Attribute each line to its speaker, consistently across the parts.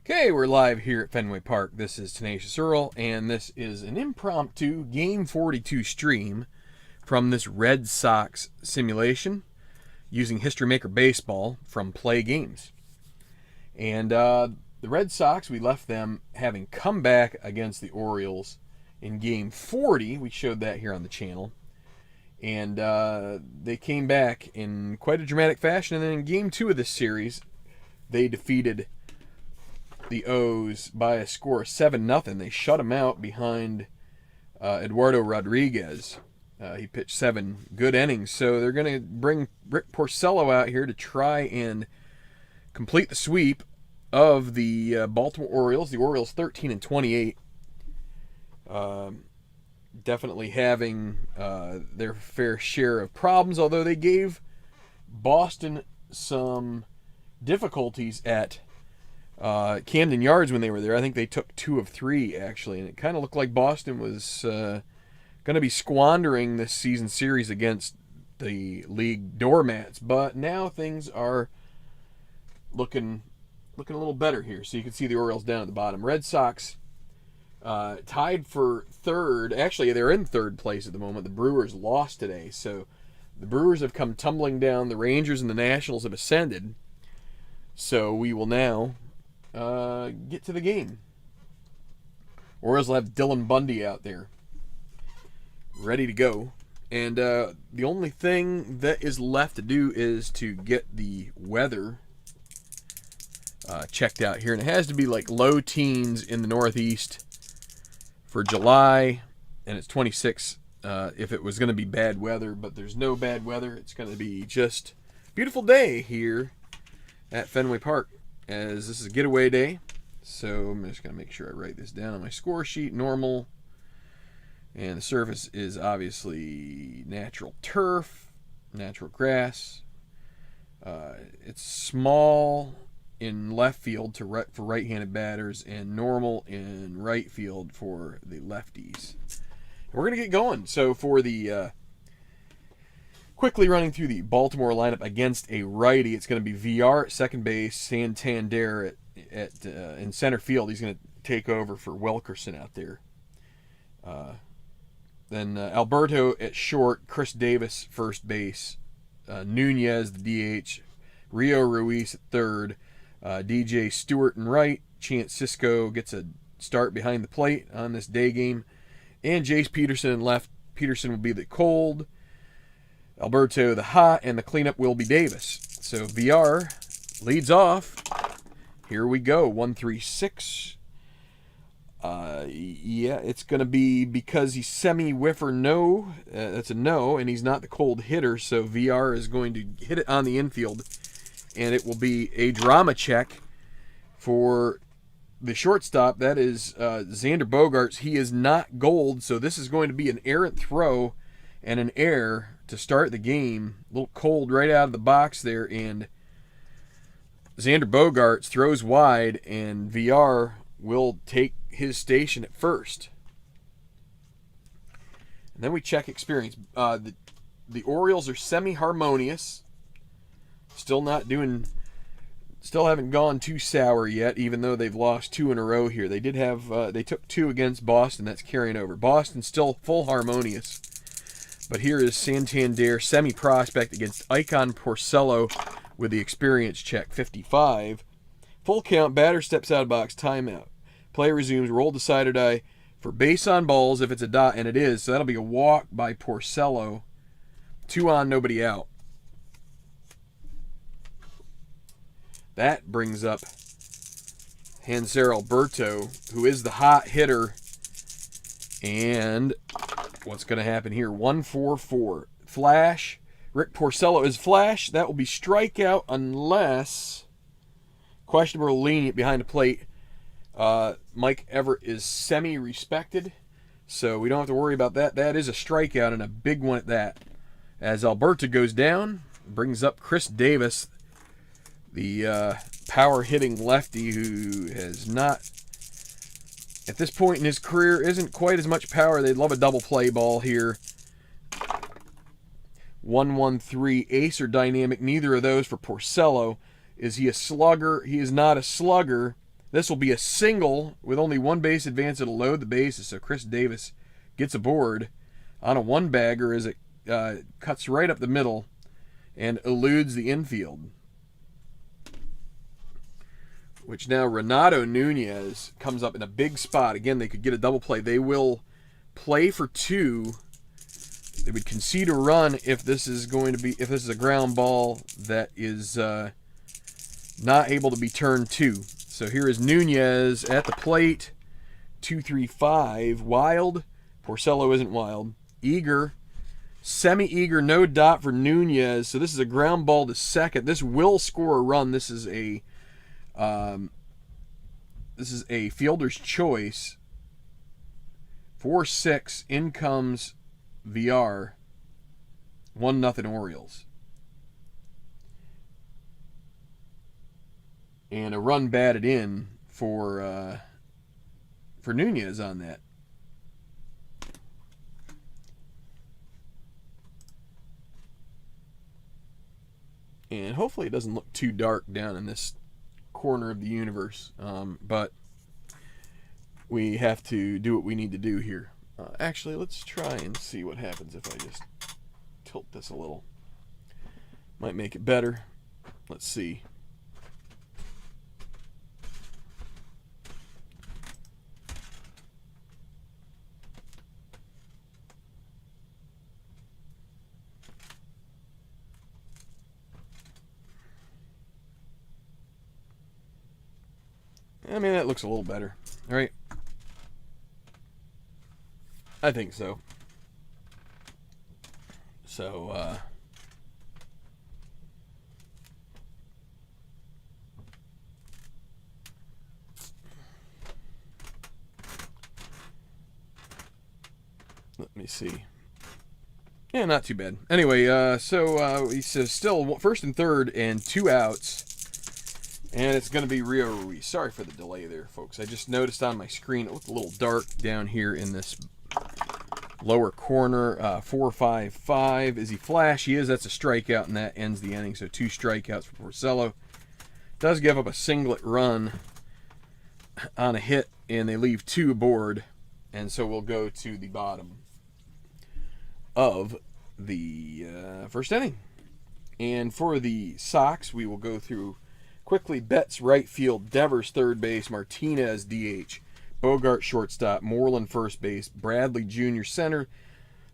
Speaker 1: Okay, we're live here at Fenway Park. This is Tenacious Earl, and this is an impromptu Game 42 stream from this Red Sox simulation using History Maker Baseball from Play Games. And the Red Sox, we left them having come back against the Orioles in Game 40. We showed that here on the channel. And they came back in quite a dramatic fashion. And then in Game 2 of this series, they defeated the O's by a score of 7-0. They shut him out behind Eduardo Rodriguez. He pitched 7 good innings. So they're going to bring Rick Porcello out here to try and complete the sweep of the Baltimore Orioles. The Orioles 13-28. Definitely having their fair share of problems, although they gave Boston some difficulties at Camden Yards when they were there. I think they took 2 of 3 actually, and it kind of looked like Boston was going to be squandering this season series against the league doormats. But now things are looking a little better here. So you can see the Orioles down at the bottom. Red Sox tied for third. Actually, they're in third place at the moment. The Brewers lost today, so the Brewers have come tumbling down. The Rangers and the Nationals have ascended. So we will now get to the game. Orioles will have Dylan Bundy out there ready to go. And the only thing that is left to do is to get the weather checked out here. And it has to be like low teens in the Northeast for July. And it's 26 if it was going to be bad weather. But there's no bad weather. It's going to be just a beautiful day here at Fenway Park, as this is a getaway day. So I'm just going to make sure I write this down on my score sheet. Normal. And the surface is obviously natural turf, natural grass. It's small in left field for right-handed batters, and normal in right field for the lefties. And we're going to get going. So for the quickly running through the Baltimore lineup against a righty, it's going to be VR at second base, Santander in center field. He's going to take over for Wilkerson out there. Then Alberto at short, Chris Davis first base, Nunez the DH, Rio Ruiz at third, DJ Stewart in right, Chance Sisco gets a start behind the plate on this day game, and Jace Peterson in left. Peterson will be the cold, Alberto the hot, and the cleanup will be Davis. So VR leads off. Here we go. 1-3-6. Yeah, it's going to be because he's semi-whiffer no. That's a no, and he's not the cold hitter, so VR is going to hit it on the infield, and it will be a drama check for the shortstop. That is Xander Bogaerts. He is not gold, so this is going to be an errant throw and an error to start the game. A little cold right out of the box there, and Xander Bogaerts throws wide, and VR will take his station at first. And then we check experience. The Orioles are semi-harmonious. Still haven't gone too sour yet, even though they've lost 2 in a row here. They did have, they took 2 against Boston. That's carrying over. Boston's still full harmonious. But here is Santander, semi-prospect against Icon Porcello with the experience check, 55. Full count, batter steps out of box, timeout. Play resumes, roll the side or die for base on balls if it's a dot, and it is. So that'll be a walk by Porcello. 2 on, nobody out. That brings up Hanser Alberto, who is the hot hitter. And what's going to happen here? 1-4-4. Flash. Rick Porcello is flash. That will be strikeout unless questionable lenient behind the plate. Mike Everett is semi-respected, so we don't have to worry about that. That is a strikeout, and a big one at that. As Alberto goes down, brings up Chris Davis, the power-hitting lefty who has not, at this point in his career, isn't quite as much power. They'd love a double play ball here. 1-1-3, ace or dynamic, neither of those for Porcello. Is he a slugger? He is not a slugger. This will be a single with only one base advance. It'll load the bases, so Chris Davis gets aboard on a one-bagger as it cuts right up the middle and eludes the infield. Which now Renato Nunez comes up in a big spot. Again, they could get a double play. They will play for 2. They would concede a run if this is a ground ball that is not able to be turned 2. So here is Nunez at the plate. 2-3-5. Wild. Porcello isn't wild. Eager. Semi-eager, no dot for Nunez. So this is a ground ball to second. This will score a run. This is a fielder's choice. 4-6. In comes VR. 1-0 Orioles. And a run batted in for Nunez on that. And hopefully it doesn't look too dark down in this corner of the universe. But we have to do what we need to do here. Actually, let's try and see what happens if I just tilt this a little. Might make it better. Let's see. I mean, that looks a little better, right? I think so. So, let me see. Yeah, not too bad. Anyway, so he says still first and third and 2 outs. And it's going to be Rio Ruiz. Sorry for the delay there, folks. I just noticed on my screen it looked a little dark down here in this lower corner. 4-5-5. Is he flash? He is. That's a strikeout, and that ends the inning. So 2 strikeouts for Porcello. Does give up a singlet run on a hit, and they leave 2 aboard. And so we'll go to the bottom of the first inning. And for the Sox, we will go through quickly. Betts right field, Devers third base, Martinez DH, Bogart shortstop, Moreland first base, Bradley Jr. center,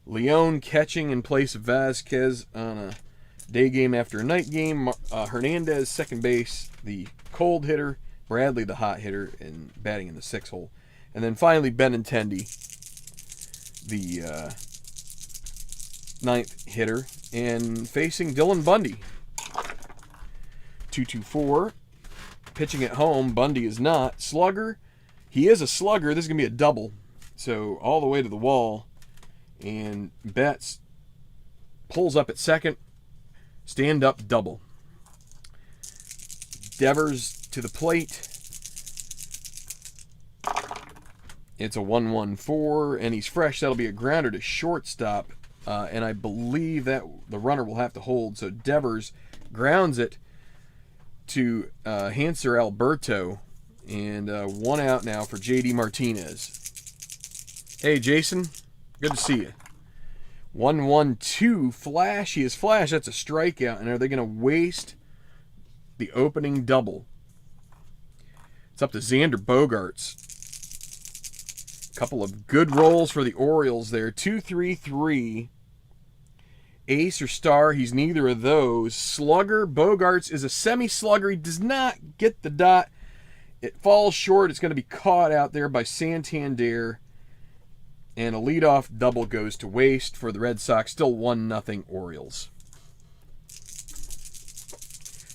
Speaker 1: Leone catching in place of Vasquez on a day game after a night game, Hernandez second base, the cold hitter, Bradley the hot hitter, and batting in the 6th hole. And then finally Benintendi, the 9th hitter, and facing Dylan Bundy. 2-2-4. Pitching at home, Bundy is not. Slugger, he is a slugger. This is going to be a double. So all the way to the wall. And Betts pulls up at second. Stand up double. Devers to the plate. It's a 1-1-4, and he's fresh. That'll be a grounder to shortstop. And I believe that the runner will have to hold. So Devers grounds it to Hanser Alberto, and 1 out now for J.D. Martinez. Hey, Jason, good to see you. 1-1-2, flash. He is flash. That's a strikeout, and are they going to waste the opening double? It's up to Xander Bogaerts. Couple of good rolls for the Orioles there. 2-3-3. Ace or star, he's neither of those. Slugger, Bogaerts is a semi-slugger. He does not get the dot. It falls short. It's going to be caught out there by Santander. And a leadoff double goes to waste for the Red Sox. Still 1-0 Orioles.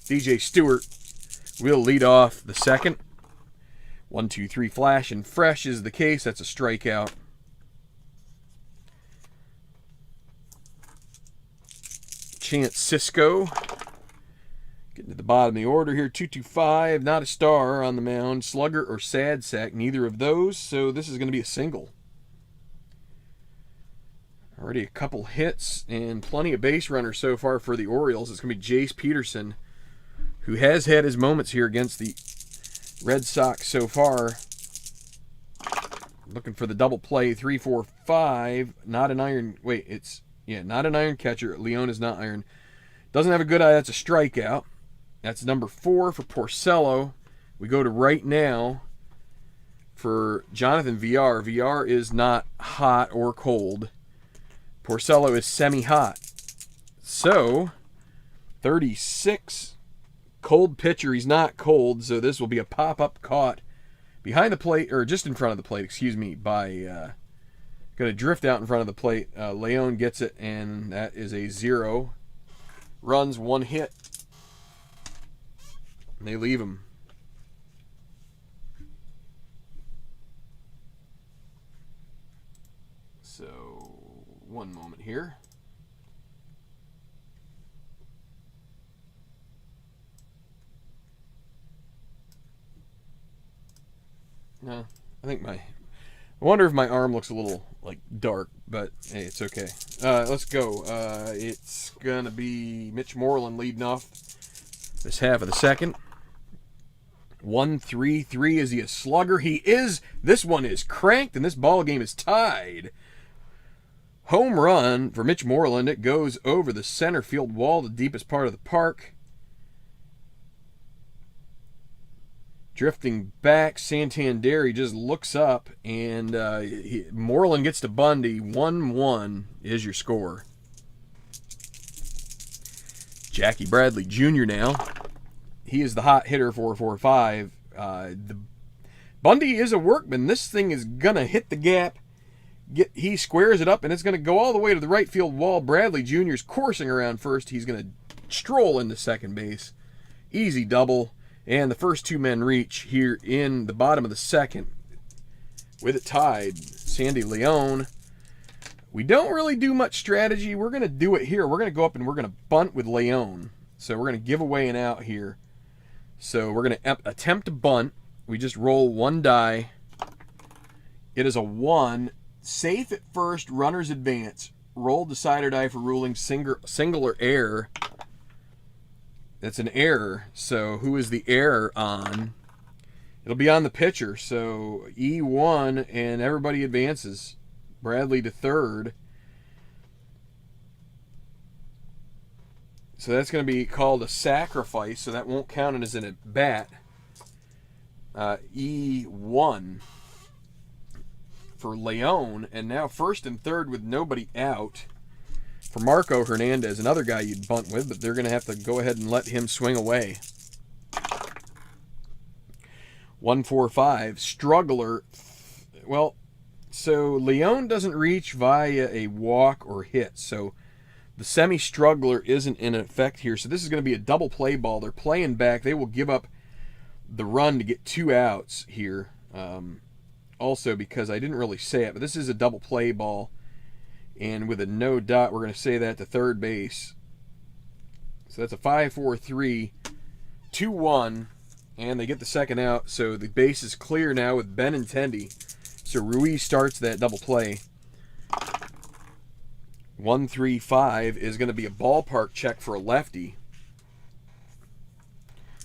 Speaker 1: DJ Stewart will lead off the second. 1-2-3 flash and fresh is the case. That's a strikeout. Chance Cisco getting to the bottom of the order here. 2-2-5, not a star on the mound. Slugger or sad sack, neither of those. So this is going to be a single. Already a couple hits and plenty of base runners so far for the Orioles. It's going to be Jace Peterson, who has had his moments here against the Red Sox so far. Looking for the double play. 3, 4, 5. Not an iron. Wait, it's, yeah, not an iron catcher. Leone is not iron. Doesn't have a good eye. That's a strikeout. That's number 4 for Porcello. We go to right now for Jonathan VR. VR is not hot or cold. Porcello is semi-hot. So, 36. Cold pitcher. He's not cold, so this will be a pop-up caught behind the plate, or just in front of the plate, excuse me, by going to drift out in front of the plate. Leone gets it, and that is a 0. Runs, 1 hit. And they leave him. So, one moment here. No, I think I wonder if my arm looks a little, like, dark, but hey, it's okay. Let's go. It's going to be Mitch Moreland leading off this half of the second. 1-3-3. Is he a slugger? He is. This one is cranked, and this ball game is tied. Home run for Mitch Moreland. It goes over the center field wall, the deepest part of the park. Drifting back, Santander, he just looks up, and Moreland gets to Bundy. 1-1 is your score. Jackie Bradley Jr. now. He is the hot hitter, 4-4-5. Bundy is a workman. This thing is going to hit the gap. He squares it up, and it's going to go all the way to the right field wall. Bradley Jr. is coursing around first. He's going to stroll into second base. Easy double. And the first 2 men reach here in the bottom of the second. With it tied, Sandy Leone. We don't really do much strategy. We're going to do it here. We're going to go up and we're going to bunt with Leone. So we're going to give away an out here. So we're going to attempt to bunt. We just roll 1 die. It is a 1. Safe at first, runners advance. Roll decider die for ruling single or error. That's an error. So who is the error on? It'll be on the pitcher. So E1 and everybody advances. Bradley to third. So that's going to be called a sacrifice. So that won't count as an at bat. E1 for Leone. And now first and third with nobody out. For Marco Hernandez, another guy you'd bunt with, but they're going to have to go ahead and let him swing away. 1-4-5. Struggler. Well, so Leone doesn't reach via a walk or hit. So the semi-struggler isn't in effect here. So this is going to be a double play ball. They're playing back. They will give up the run to get 2 outs here. Also, because I didn't really say it, but this is a double play ball. And with a no dot, we're going to say that to third base. So that's a 5-4-3, 2-1, and they get the second out. So the base is clear now with Benintendi. So Ruiz starts that double play. 1-3-5 is going to be a ballpark check for a lefty.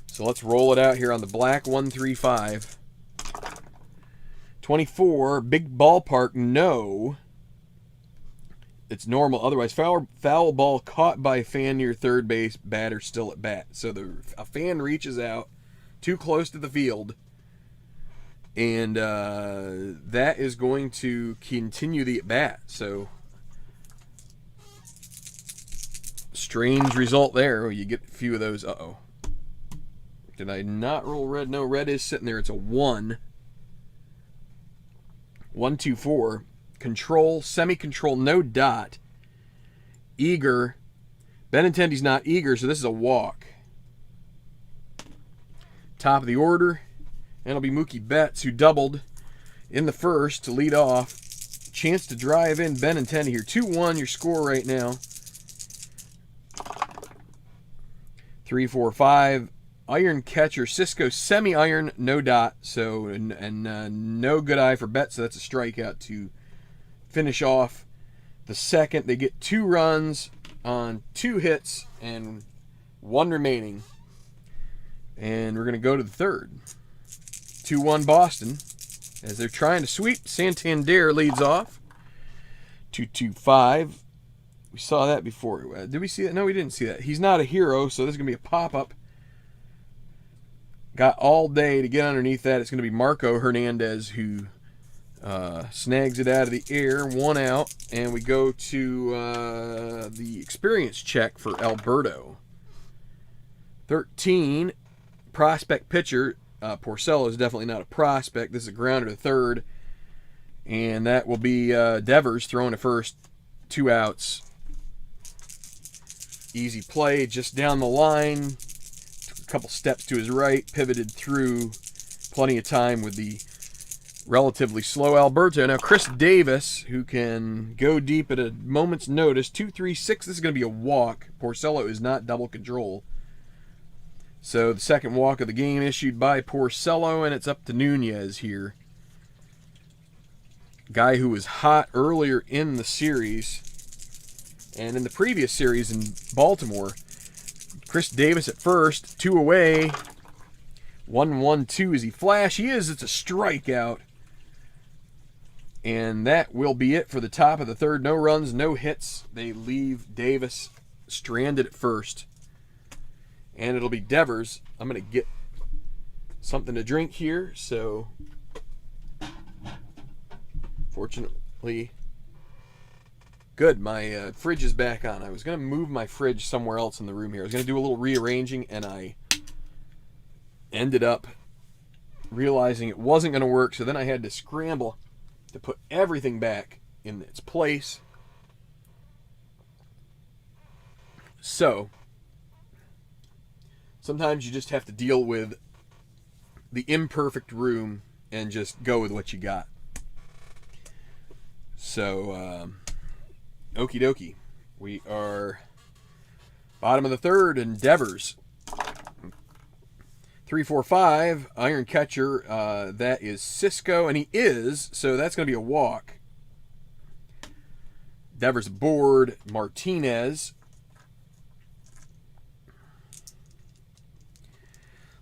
Speaker 1: So let's roll it out here on the black 1-3-5. 24, big ballpark, no. It's normal. Otherwise, foul ball caught by a fan near third base, batter still at bat. So a fan reaches out too close to the field, and that is going to continue the at bat. So strange result there. You get a few of those. Uh-oh. Did I not roll red? No, red is sitting there. It's a 1. 1-2-4. Control, semi-control, no dot. Eager. Benintendi's not eager, so this is a walk. Top of the order. And it'll be Mookie Betts, who doubled in the first to lead off. Chance to drive in Benintendi here. 2-1 your score right now. 3-4-5. Iron catcher. Cisco semi-iron, no dot. So, and no good eye for Betts, so that's a strikeout to finish off the second. They get 2 runs on 2 hits and 1 remaining. And we're going to go to the third. 2-1 Boston as they're trying to sweep. Santander leads off. 2-2-5. We saw that before. Did we see that? No, we didn't see that. He's not a hero, so this is going to be a pop-up. Got all day to get underneath that. It's going to be Marco Hernandez who snags it out of the air. 1 out. And we go to the experience check for Alberto. 13. Prospect pitcher. Porcello is definitely not a prospect. This is a grounder to third. And that will be Devers throwing to first. 2 outs. Easy play just down the line. Took a couple steps to his right. Pivoted through. Plenty of time with the relatively slow Alberto. Now Chris Davis, who can go deep at a moment's notice. 2-3-6. This is going to be a walk. Porcello is not double control. So the second walk of the game issued by Porcello, and it's up to Nunez here. Guy who was hot earlier in the series. And in the previous series in Baltimore, Chris Davis at first, 2 away. 1-1-2 as he flash. He is. It's a strikeout. And that will be it for the top of the third. No runs, no hits. They leave Davis stranded at first. And it'll be Devers. I'm going to get something to drink here. So, fortunately, good. My fridge is back on. I was going to move my fridge somewhere else in the room here. I was going to do a little rearranging, and I ended up realizing it wasn't going to work. So then I had to scramble to put everything back in its place. So, sometimes you just have to deal with the imperfect room and just go with what you got. So, okie dokie. We are bottom of the third, and Devers. 3-4-5, iron catcher. That is Cisco, and he is, so that's going to be a walk. Devers aboard. Martinez.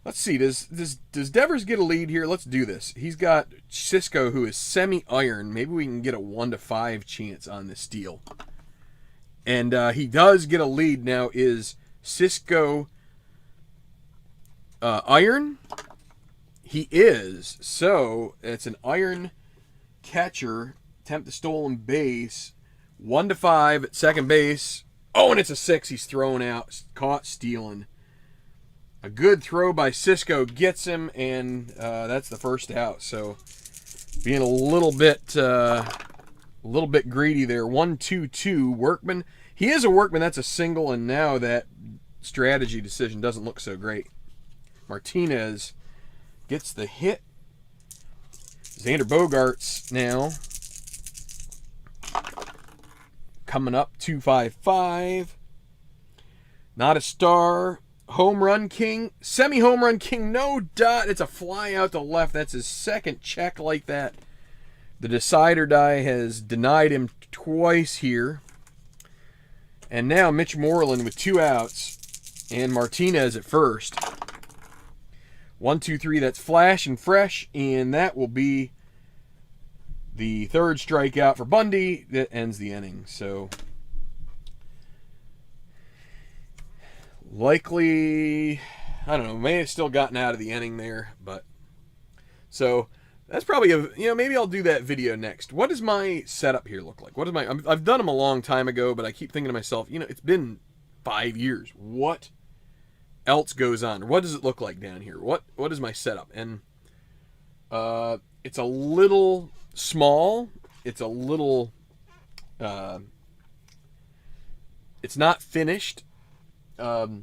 Speaker 1: Let's see, does Devers get a lead here? Let's do this. He's got Cisco, who is semi-iron. Maybe we can get a 1-5 chance on this deal. And he does get a lead now. Is Cisco iron? He is. So, it's an iron catcher. Attempt to stolen base. 1-5 at second base. Oh, and it's a 6. He's thrown out. Caught stealing. A good throw by Cisco gets him, and that's the first out. So, being a little bit greedy there. 1-2-2. Workman. He is a Workman. That's a single, and now that strategy decision doesn't look so great. Martinez gets the hit. Xander Bogaerts now coming up. 2-5-5. Not a star. Home run king, semi-home run king, no dot. It's a fly out to left. That's his second check like that. The decider die has denied him twice here. And now Mitch Moreland with 2 outs. And Martinez at first. 1-2-3, that's flash and fresh. And that will be the third strikeout for Bundy. That ends the inning. So, likely, I don't know, may have still gotten out of the inning there, but so that's probably maybe I'll do that video next. What does my setup here look like? I've done them a long time ago, but I keep thinking to myself, it's been 5 years. What else goes on? What does it look like down here? What is my setup? And it's a little small. It's a little it's not finished. The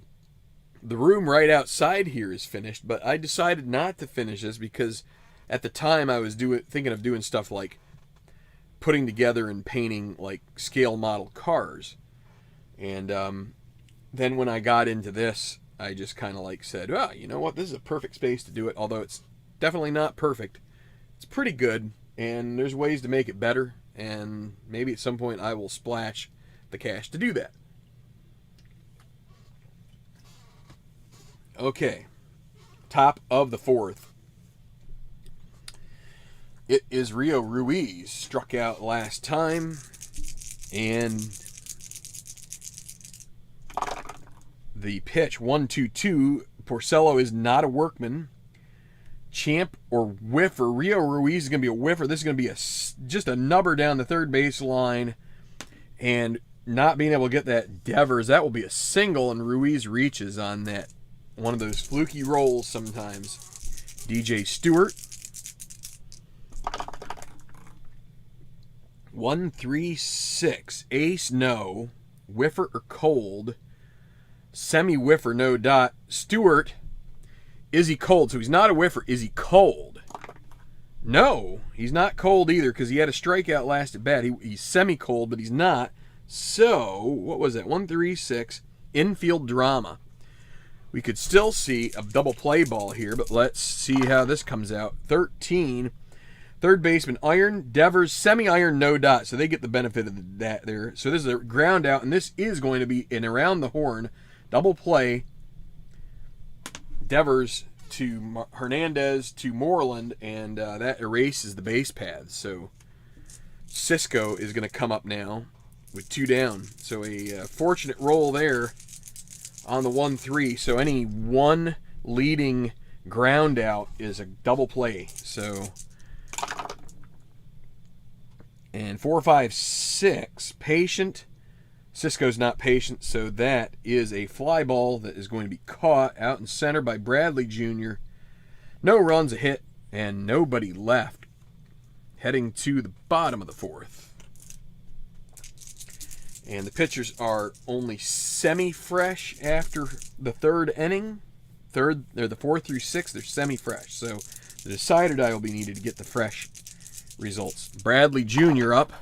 Speaker 1: room right outside here is finished, but I decided not to finish this because at the time I was thinking of doing stuff like putting together and painting like scale model cars. And then when I got into this, I just kind of like said, well, you know what, this is a perfect space to do it, although it's definitely not perfect. It's pretty good, and there's ways to make it better, and maybe at some point I will splash the cash to do that. Okay, top of the fourth. It is Rio Ruiz. Struck out last time. And the pitch, 1-2-2. Porcello is not a workman. Champ or whiffer. Rio Ruiz is going to be a whiffer. This is going to be just a nubber down the third baseline. And not being able to get that Devers, that will be a single, and Ruiz reaches on that. One of those fluky rolls sometimes. DJ Stewart. 1-3-6. Ace, no. Whiffer or cold. Semi-whiffer, no dot. Stewart. Is he cold? So he's not a whiffer. Is he cold? No, he's not cold either because he had a strikeout last at bat. He's semi-cold, but he's not. So, what was that? 1-3-6. Infield drama. We could still see a double play ball here, but let's see how this comes out. 13. Third baseman, iron. Devers, semi-iron, no dot. So they get the benefit of that there. So this is a ground out, and this is going to be an around the horn double play. Devers to Hernandez to Moreland, and that erases the base paths. So Cisco is going to come up now with 2 down. So a fortunate roll there on the 1-3. So any one leading ground out is a double play. So, and 4, 5, 6, patient. Cisco's not patient, so that is a fly ball that is going to be caught out in center by Bradley Jr. No runs, a hit, and nobody left. Heading to the bottom of the 4th. And the pitchers are only semi-fresh after the 3rd inning. They're the 4 through 6, they're semi-fresh. So the decider die will be needed to get the fresh results. Bradley Jr. up.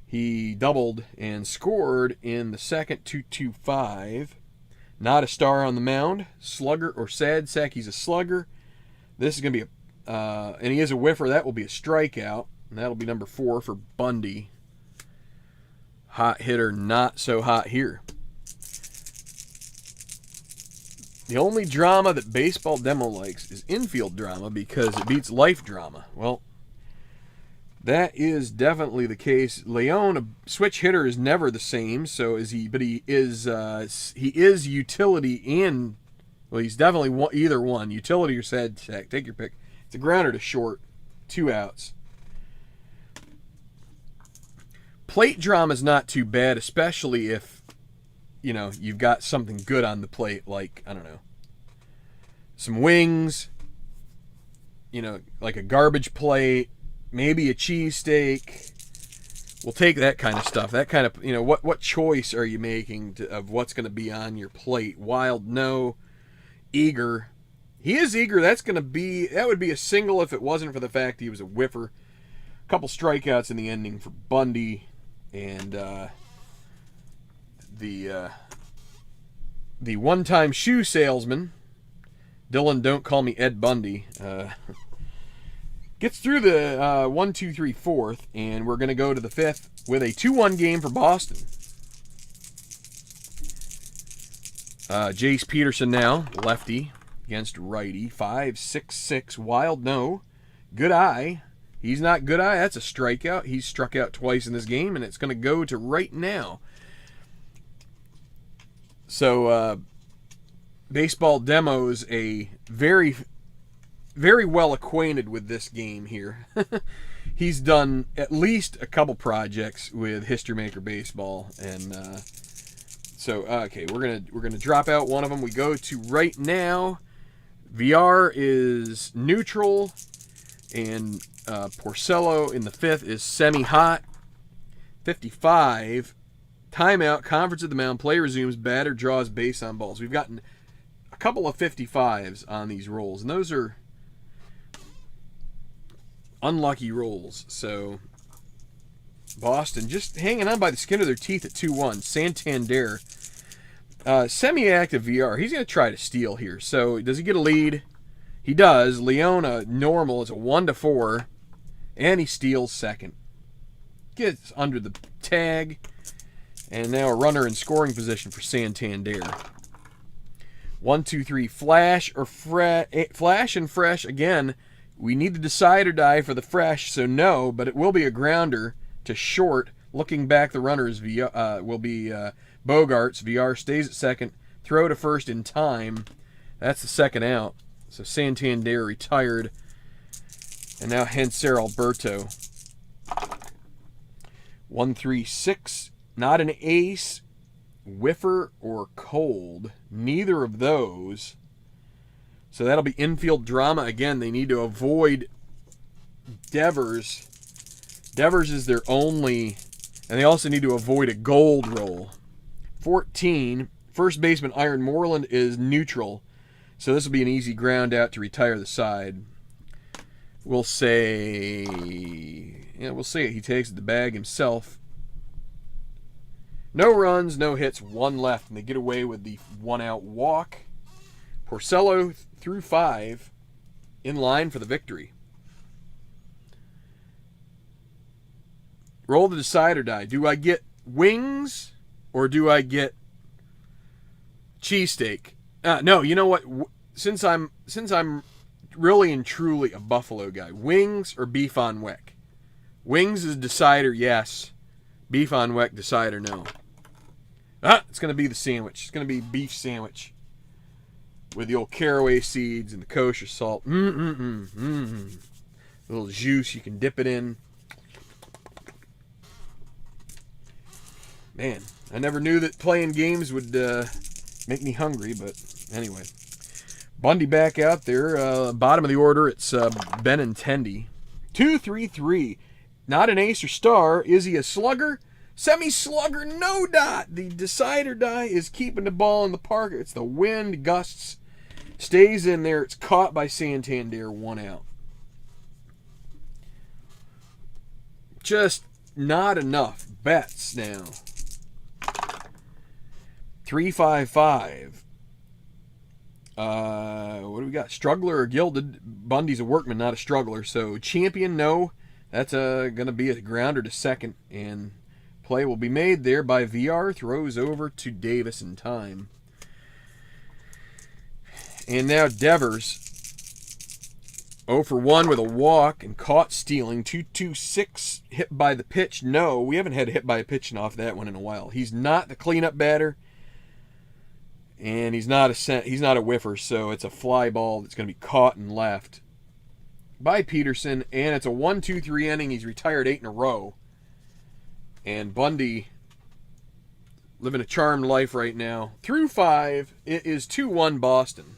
Speaker 1: He doubled and scored in the 2nd, 2-2-5. Not a star on the mound. Slugger or sad sack. He's a slugger. This is going to be and he is a whiffer. That will be a strikeout. And that'll be number 4 for Bundy. Hot hitter, not so hot here. The only drama that Baseball Demo likes is infield drama because it beats life drama. Well, that is definitely the case. Leon, a switch hitter, is never the same. So is he? But he is utility and, well, he's definitely either one, utility or sad sack. Take your pick. It's a grounder to short, 2 outs. Plate drama is not too bad, especially if you've got something good on the plate, like I don't know, some wings. Like a garbage plate. Maybe a cheesesteak. We'll take that kind of stuff. That kind of, what choice are you making of what's going to be on your plate? Wild, no. Eager. He is eager. That would be a single if it wasn't for the fact he was a whiffer. A couple strikeouts in the ending for Bundy. And the one-time shoe salesman, Dylan, don't call me Ed Bundy, gets through the 1, 2, 3, 4th, and we're going to go to the 5th with a 2-1 game for Boston. Jace Peterson now, lefty against righty. 5-6-6, wild, no. Good eye. He's not good eye. That's a strikeout. He's struck out twice in this game, and it's going to go to right now. So, Baseball Demo's a very, very well acquainted with this game here. He's done at least a couple projects with History Maker Baseball, and okay, we're gonna drop out one of them. We go to right now. VR is neutral, and Porcello in the 5th is semi-hot. 55. Timeout. Conference at the mound. Play resumes. Batter draws base on balls. We've gotten a couple of 55s on these rolls, and those are unlucky rolls. So Boston just hanging on by the skin of their teeth at 2-1. Santander, semi-active VR. He's going to try to steal here. So does he get a lead? He does. Leona, normal. It's a 1-4. And he steals second. Gets under the tag. And now a runner in scoring position for Santander. 1, 2, 3. Flash or flash and fresh again. We need the decider die for the fresh, so no, but it will be a grounder to short. Looking back, the runners will be Bogarts. VR stays at second. Throw to first in time. That's the second out. So Santander retired. And now Henser Alberto. 1-3-6. Not an ace. Whiffer or cold. Neither of those. So that'll be infield drama. Again, they need to avoid Devers. Devers is their only... And they also need to avoid a gold roll. 14. First baseman Iron Moreland is neutral. So this will be an easy ground out to retire the side. We'll say... Yeah, we'll say he takes the bag himself. No runs, no hits, one left. And they get away with the one-out walk. Porcello through 5. In line for the victory. Roll the decider die. Do I get wings or do I get cheesesteak? No, you know what? Since I'm really and truly a Buffalo guy, wings or beef on weck? Wings is decider, yes. Beef on weck, decider, no. It's going to be the sandwich. It's going to be beef sandwich with the old caraway seeds and the kosher salt. A little juice you can dip it in. Man, I never knew that playing games would make me hungry, but anyway. Bundy back out there. Bottom of the order, it's Benintendi. 2-3-3. Not an ace or star. Is he a slugger? Semi-slugger, no dot. The decider die is keeping the ball in the park. It's the wind, gusts. Stays in there. It's caught by Santander, one out. Just not enough bets now. 3-5-5. What do we got? Struggler or gilded? Bundy's a workman, not a struggler. So champion, no. That's going to be a grounder to second. And play will be made there by VR. Throws over to Davis in time. And now Devers. 0-for-1 with a walk and caught stealing. 2-2-6. Hit by the pitch. No, we haven't had a hit by a pitch off that one in a while. He's not the cleanup batter. And he's not a whiffer, so it's a fly ball that's going to be caught and left by Peterson. And it's a 1-2-3 inning. He's retired 8 in a row. And Bundy living a charmed life right now. Through 5, it is 2-1 Boston.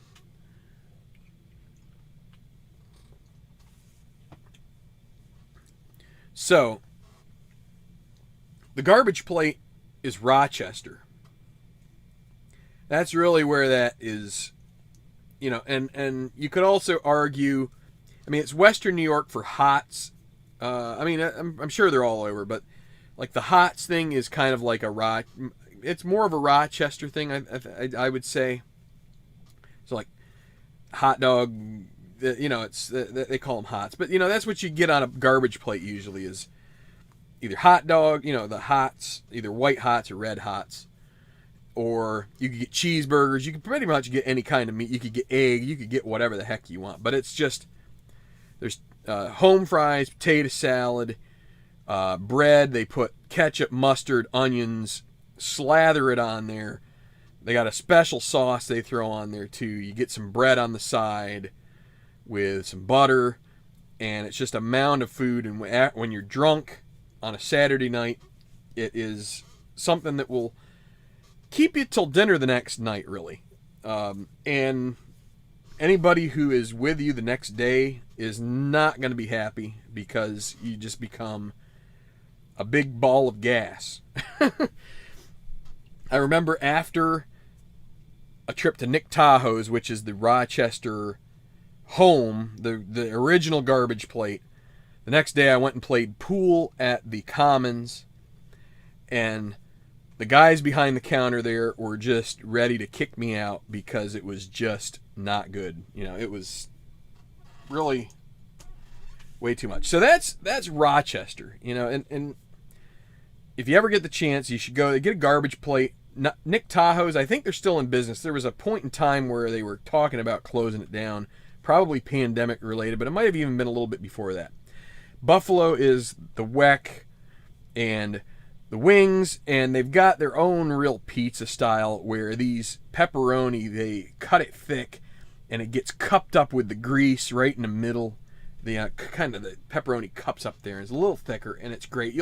Speaker 1: So, the garbage plate is Rochester. That's really where that is, you know, and you could also argue, I mean, it's Western New York for hots. I mean, I'm sure they're all over, but like the hots thing is kind of like it's more of a Rochester thing, I would say. So like hot dog, you know, they call them hots, but you know, that's what you get on a garbage plate usually is either hot dog, you know, the hots, either white hots or red hots. Or you could get cheeseburgers. You could pretty much get any kind of meat. You could get egg. You could get whatever the heck you want. But it's just, there's home fries, potato salad, bread. They put ketchup, mustard, onions, slather it on there. They got a special sauce they throw on there too. You get some bread on the side with some butter. And it's just a mound of food. And when you're drunk on a Saturday night, it is something that will keep you till dinner the next night, really. And anybody who is with you the next day is not going to be happy because you just become a big ball of gas. I remember after a trip to Nick Tahoe's, which is the Rochester home, the original garbage plate, the next day I went and played pool at the Commons, and the guys behind the counter there were just ready to kick me out because it was just not good. You know, it was really way too much. So that's Rochester, you know, and if you ever get the chance, you should go get a garbage plate. Nick Tahoe's, I think they're still in business. There was a point in time where they were talking about closing it down. probably pandemic related, but it might have even been a little bit before that. Buffalo is the Weck and the wings, and they've got their own real pizza style where these pepperoni, they cut it thick and it gets cupped up with the grease right in the middle. The kind of the pepperoni cups up there, and it's a little thicker, and it's great.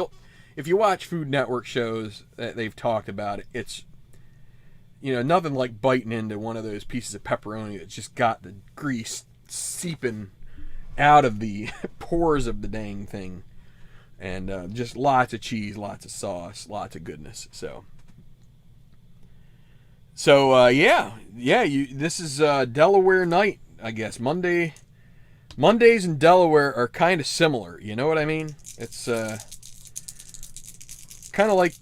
Speaker 1: If you watch Food Network shows that they've talked about it, it's, you know, nothing like biting into one of those pieces of pepperoni that's just got the grease seeping out of the pores of the dang thing. And just lots of cheese, lots of sauce, lots of goodness. So this is Delaware night, I guess. Mondays in Delaware are kind of similar. You know what I mean? It's kind of like,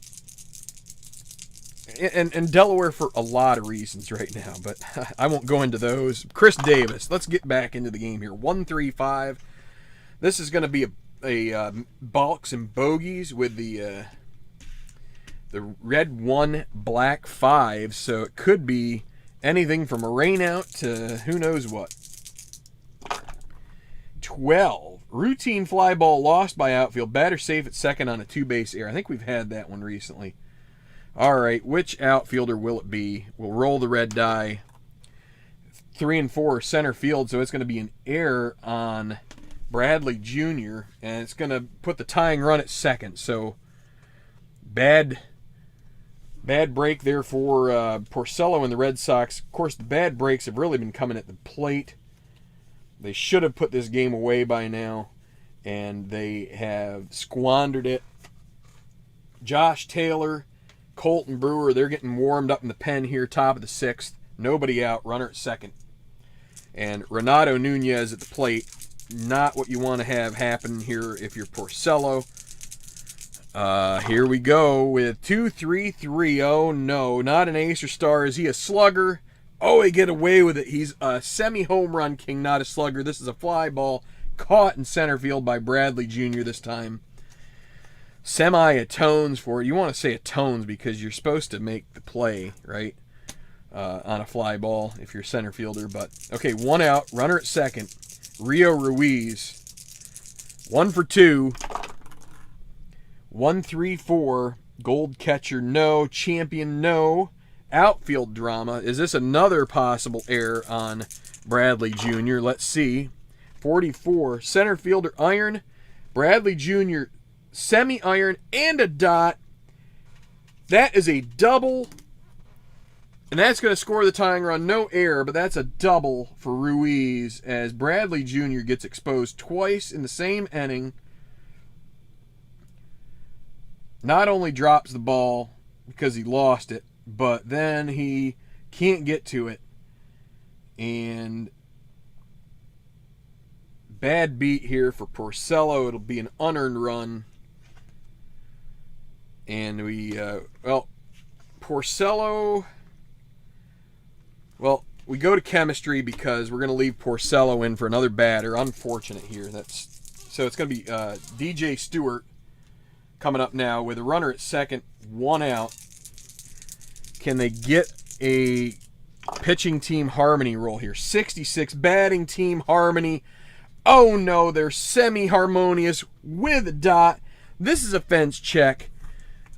Speaker 1: and Delaware for a lot of reasons right now, but I won't go into those. Chris Davis, let's get back into the game here. 1-3-5. This is going to be a balks and bogeys with the red 1, black 5, so it could be anything from a rain out to who knows what. 12. Routine fly ball lost by outfield. Batter safe at second on a 2-base error. I think we've had that one recently. All right, which outfielder will it be? We'll roll the red die. 3 and 4 center field, so it's going to be an error on Bradley Jr., and it's going to put the tying run at second. So bad break there for Porcello and the Red Sox. Of course, the bad breaks have really been coming at the plate. They should have put this game away by now, and they have squandered it. Josh Taylor, Colton Brewer, they're getting warmed up in the pen here, top of the 6th. Nobody out, runner at second. And Renato Nunez at the plate. Not what you want to have happen here if you're Porcello. Here we go with 2-3-3. Oh, no, not an ace or star. Is he a slugger? Oh, he get away with it. He's a semi-home run king, not a slugger. This is a fly ball caught in center field by Bradley Jr. this time. Semi atones for it. You want to say atones because you're supposed to make the play, right, on a fly ball if you're a center fielder. But, okay, 1 out, runner at second. Rio Ruiz, 1 for 2. 1-3-4. Gold catcher, no. Champion, no. Outfield drama. Is this another possible error on Bradley Jr.? Let's see. 44. Center fielder, iron. Bradley Jr., semi-iron, and a dot. That is a double. And that's going to score the tying run. No error, but that's a double for Ruiz as Bradley Jr. gets exposed twice in the same inning. Not only drops the ball because he lost it, but then he can't get to it. And bad beat here for Porcello. It'll be an unearned run. And Porcello, we go to chemistry because we're going to leave Porcello in for another batter. Unfortunate here. So it's going to be DJ Stewart coming up now with a runner at second, 1 out. Can they get a pitching team harmony roll here? 66 batting team harmony. Oh no, they're semi-harmonious with a dot. This is a fence check.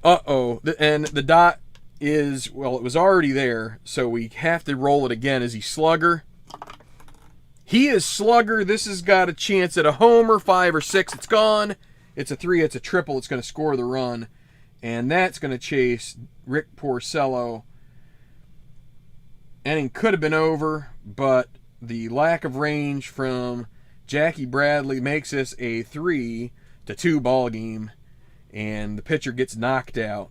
Speaker 1: Uh-oh. And the dot is, it was already there, so we have to roll it again. Is he slugger? He is slugger. This has got a chance at a homer, 5 or 6. It's gone. It's a 3. It's a triple. It's going to score the run. And that's going to chase Rick Porcello. Inning could have been over, but the lack of range from Jackie Bradley makes this a 3-2 ball game, and the pitcher gets knocked out.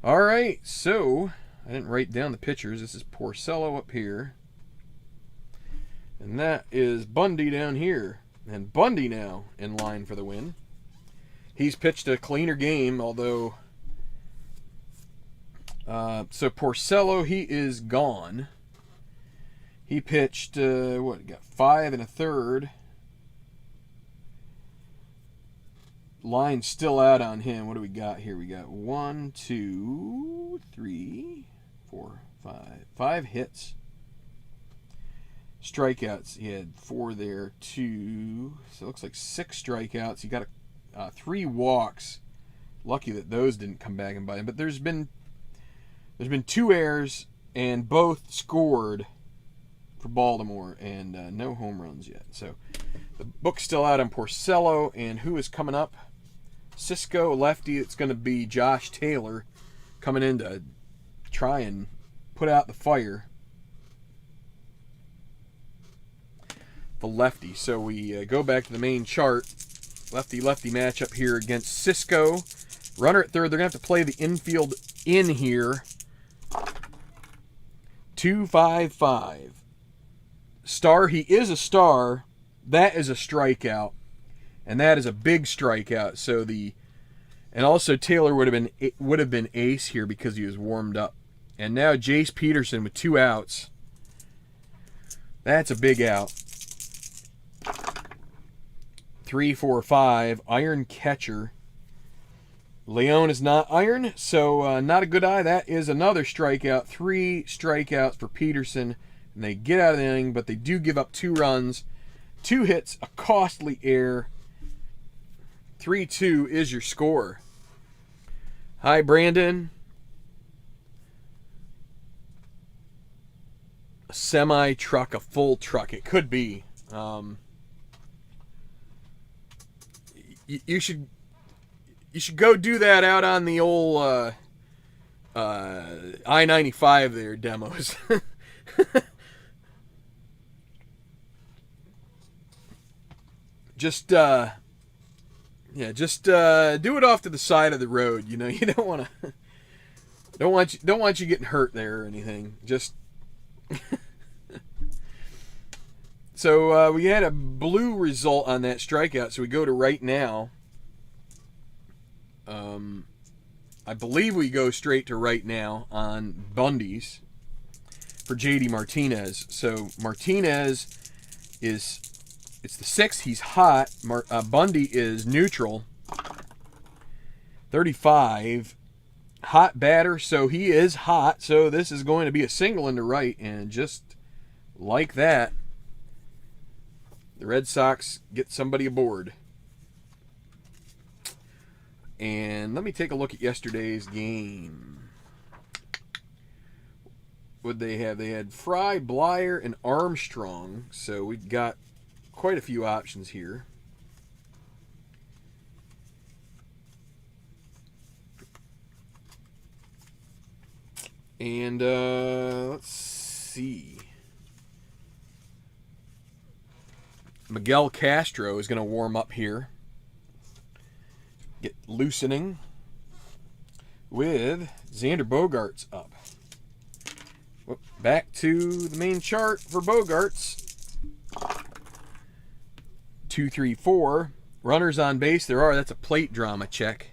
Speaker 1: All right, so I didn't write down the pitchers. This is Porcello up here, and that is Bundy down here. And Bundy now in line for the win. He's pitched a cleaner game, although... so Porcello, he is gone. He pitched, got 5 1/3. Line's still out on him. What do we got here? We got 1, 2, 3, 4, 5. 5 hits. strikeouts. He had 4 there, 2. So it looks like 6 strikeouts. He got 3 walks. Lucky that those didn't come back and bite him. But there's been 2 errors, and both scored for Baltimore, and no home runs yet. So the book's still out on Porcello, and who is coming up? Cisco, lefty. It's going to be Josh Taylor coming in to try and put out the fire. The lefty. So we go back to the main chart. Lefty-lefty matchup here against Cisco. Runner at third. They're going to have to play the infield in here. 2-5-5. Star. He is a star. That is a strikeout. And that is a big strikeout. So and also Taylor would have been ace here because he was warmed up. And now Jace Peterson with 2 outs. That's a big out. 3-4-5. Iron catcher. Leon is not iron, so not a good eye. That is another strikeout. 3 strikeouts for Peterson. And they get out of the inning, but they do give up 2 runs. 2 hits, a costly error. 3-2 is your score. Hi, Brandon. A semi-truck, a full truck. It could be. You should go do that out on the old I-95 there, demos. Just do it off to the side of the road. You know, you don't want to. Don't want you getting hurt there or anything. Just. So we had a blue result on that strikeout, so we go to right now. I believe we go straight to right now on Bundy's for JD Martinez. So Martinez it's the 6th. He's hot. Bundy is neutral. 35. Hot batter, so he is hot. So this is going to be a single into right, and just like that, the Red Sox get somebody aboard. And let me take a look at yesterday's game. What'd they have? They had Fry, Blyer, and Armstrong. So we've got quite a few options here. And let's see. Miguel Castro is going to warm up here. Get loosening with Xander Bogaerts up. Back to the main chart for Bogaerts. 2, 3, 4. Runners on base. There are. That's a plate drama check.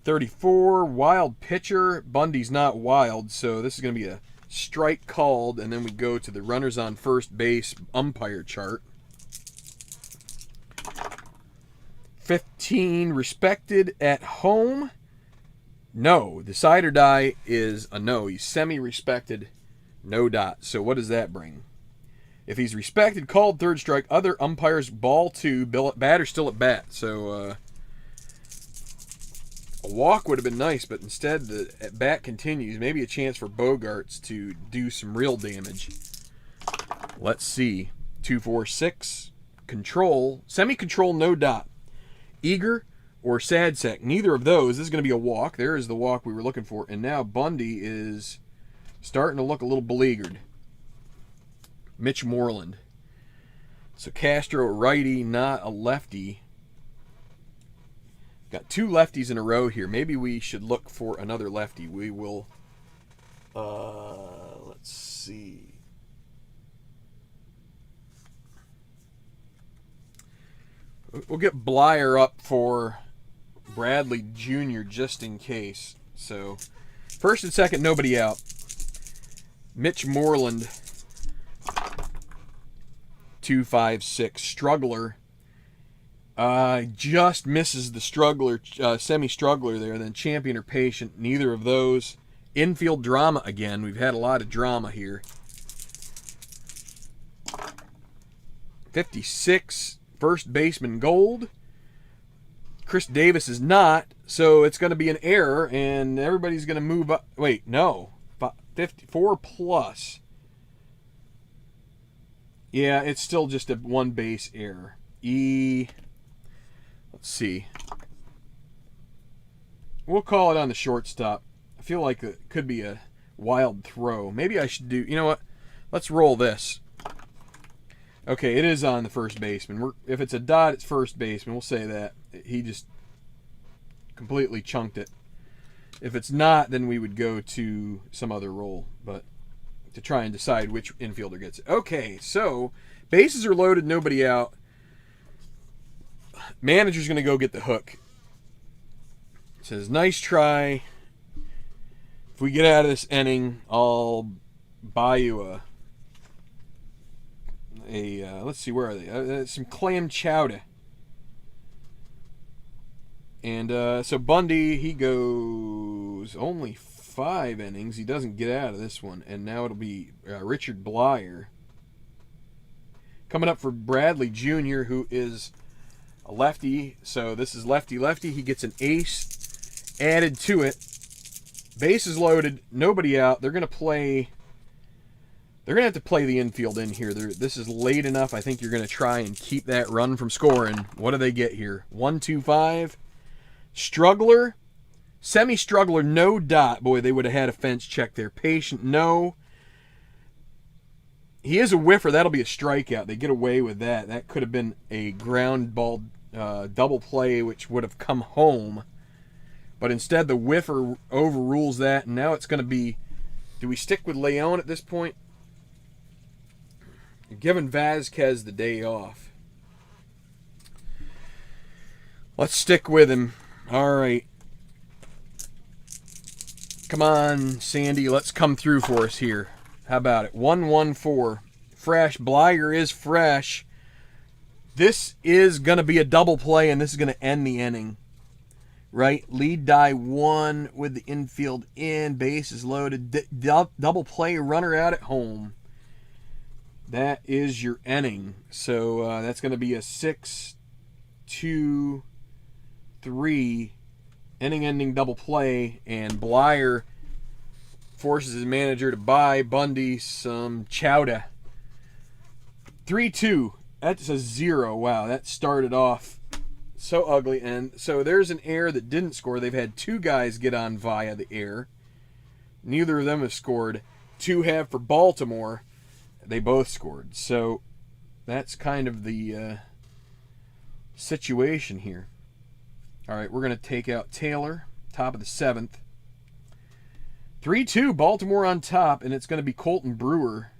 Speaker 1: 34. Wild pitcher. Bundy's not wild, so this is going to be a strike called, and then we go to the runners on first base umpire chart. 15. Respected at home. No. The side or die is a no. He's semi-respected. No dot. So what does that bring? If he's respected, called third strike. Other umpires ball 2. Batter still at bat. So a walk would have been nice, but instead the at bat continues. Maybe a chance for Bogaerts to do some real damage. Let's see. 2, 4, 6. Control. Semi-control, no dot. Eager or sad sack. Neither of those. This is going to be a walk. There is the walk we were looking for. And now Bundy is starting to look a little beleaguered. Mitch Moreland. So Castro, a righty, not a lefty. Got 2 lefties in a row here. Maybe we should look for another lefty. We will. Let's see. We'll get Blyer up for Bradley Jr. just in case. So, first and second, nobody out. Mitch Moreland, 2, 5, 6. Struggler. Just misses the struggler, semi-struggler there. Then champion or patient. Neither of those. Infield drama again. We've had a lot of drama here. 56, first baseman gold. Chris Davis is not, so it's going to be an error, and everybody's going to move up. Wait, no. 54 plus. Yeah, it's still just a one base error. Let's see. We'll call it on the shortstop. I feel like it could be a wild throw. Maybe I should do, you know what? Let's roll this. Okay, it is on the first baseman. If it's a dot, it's first baseman. We'll say that. He just completely chunked it. If it's not, then we would go to some other role, but to try and decide which infielder gets it. Okay, so bases are loaded, nobody out. Manager's going to go get the hook. It says, nice try. If we get out of this inning, I'll buy you a let's see, where are they? Some clam chowder. And so Bundy, he goes only 5 innings. He doesn't get out of this one. And now it'll be Richard Blyer coming up for Bradley Jr., who is a lefty. So this is lefty-lefty. He gets an ace added to it. Bases loaded, nobody out. They're going to play... They're going to have to play the infield in here. This is late enough. I think you're going to try and keep that run from scoring. What do they get here? 1-2-5. Struggler. Semi-struggler, no dot. Boy, they would have had a fence check there. Patient, no. He is a whiffer. That'll be a strikeout. They get away with that. That could have been a ground ball double play, which would have come home. But instead, the whiffer overrules that. And now it's going to be... Do we stick with Leon at this point? You're giving Vasquez the day off. Let's stick with him. All right. Come on, Sandy. Let's come through for us here. How about it? 1-1-4. Fresh. Blyer is fresh. This is going to be a double play, and this is going to end the inning. Right? Lead die 1 with the infield in. Bases loaded. Double play. Runner out at home. That is your inning. So that's going to be a 6-2-3 inning-ending double play. And Blyer forces his manager to buy Bundy some chowder. 3-2. That's a 0. Wow, that started off so ugly. And so there's an error that didn't score. They've had 2 guys get on via the error. Neither of them have scored. 2 have for Baltimore. They both scored. So that's kind of the situation here. All right, we're going to take out Taylor, top of the 7th. 3-2, Baltimore on top, and it's going to be Colton Brewer.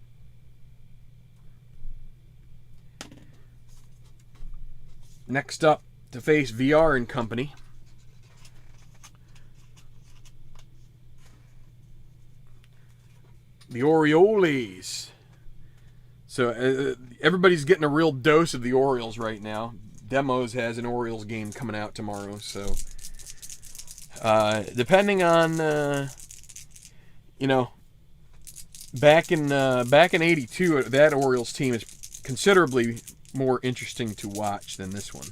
Speaker 1: Next up to face VR and company. The Orioles. So everybody's getting a real dose of the Orioles right now. Demos has an Orioles game coming out tomorrow. So depending on, back in '82, that Orioles team is considerably more interesting to watch than this one.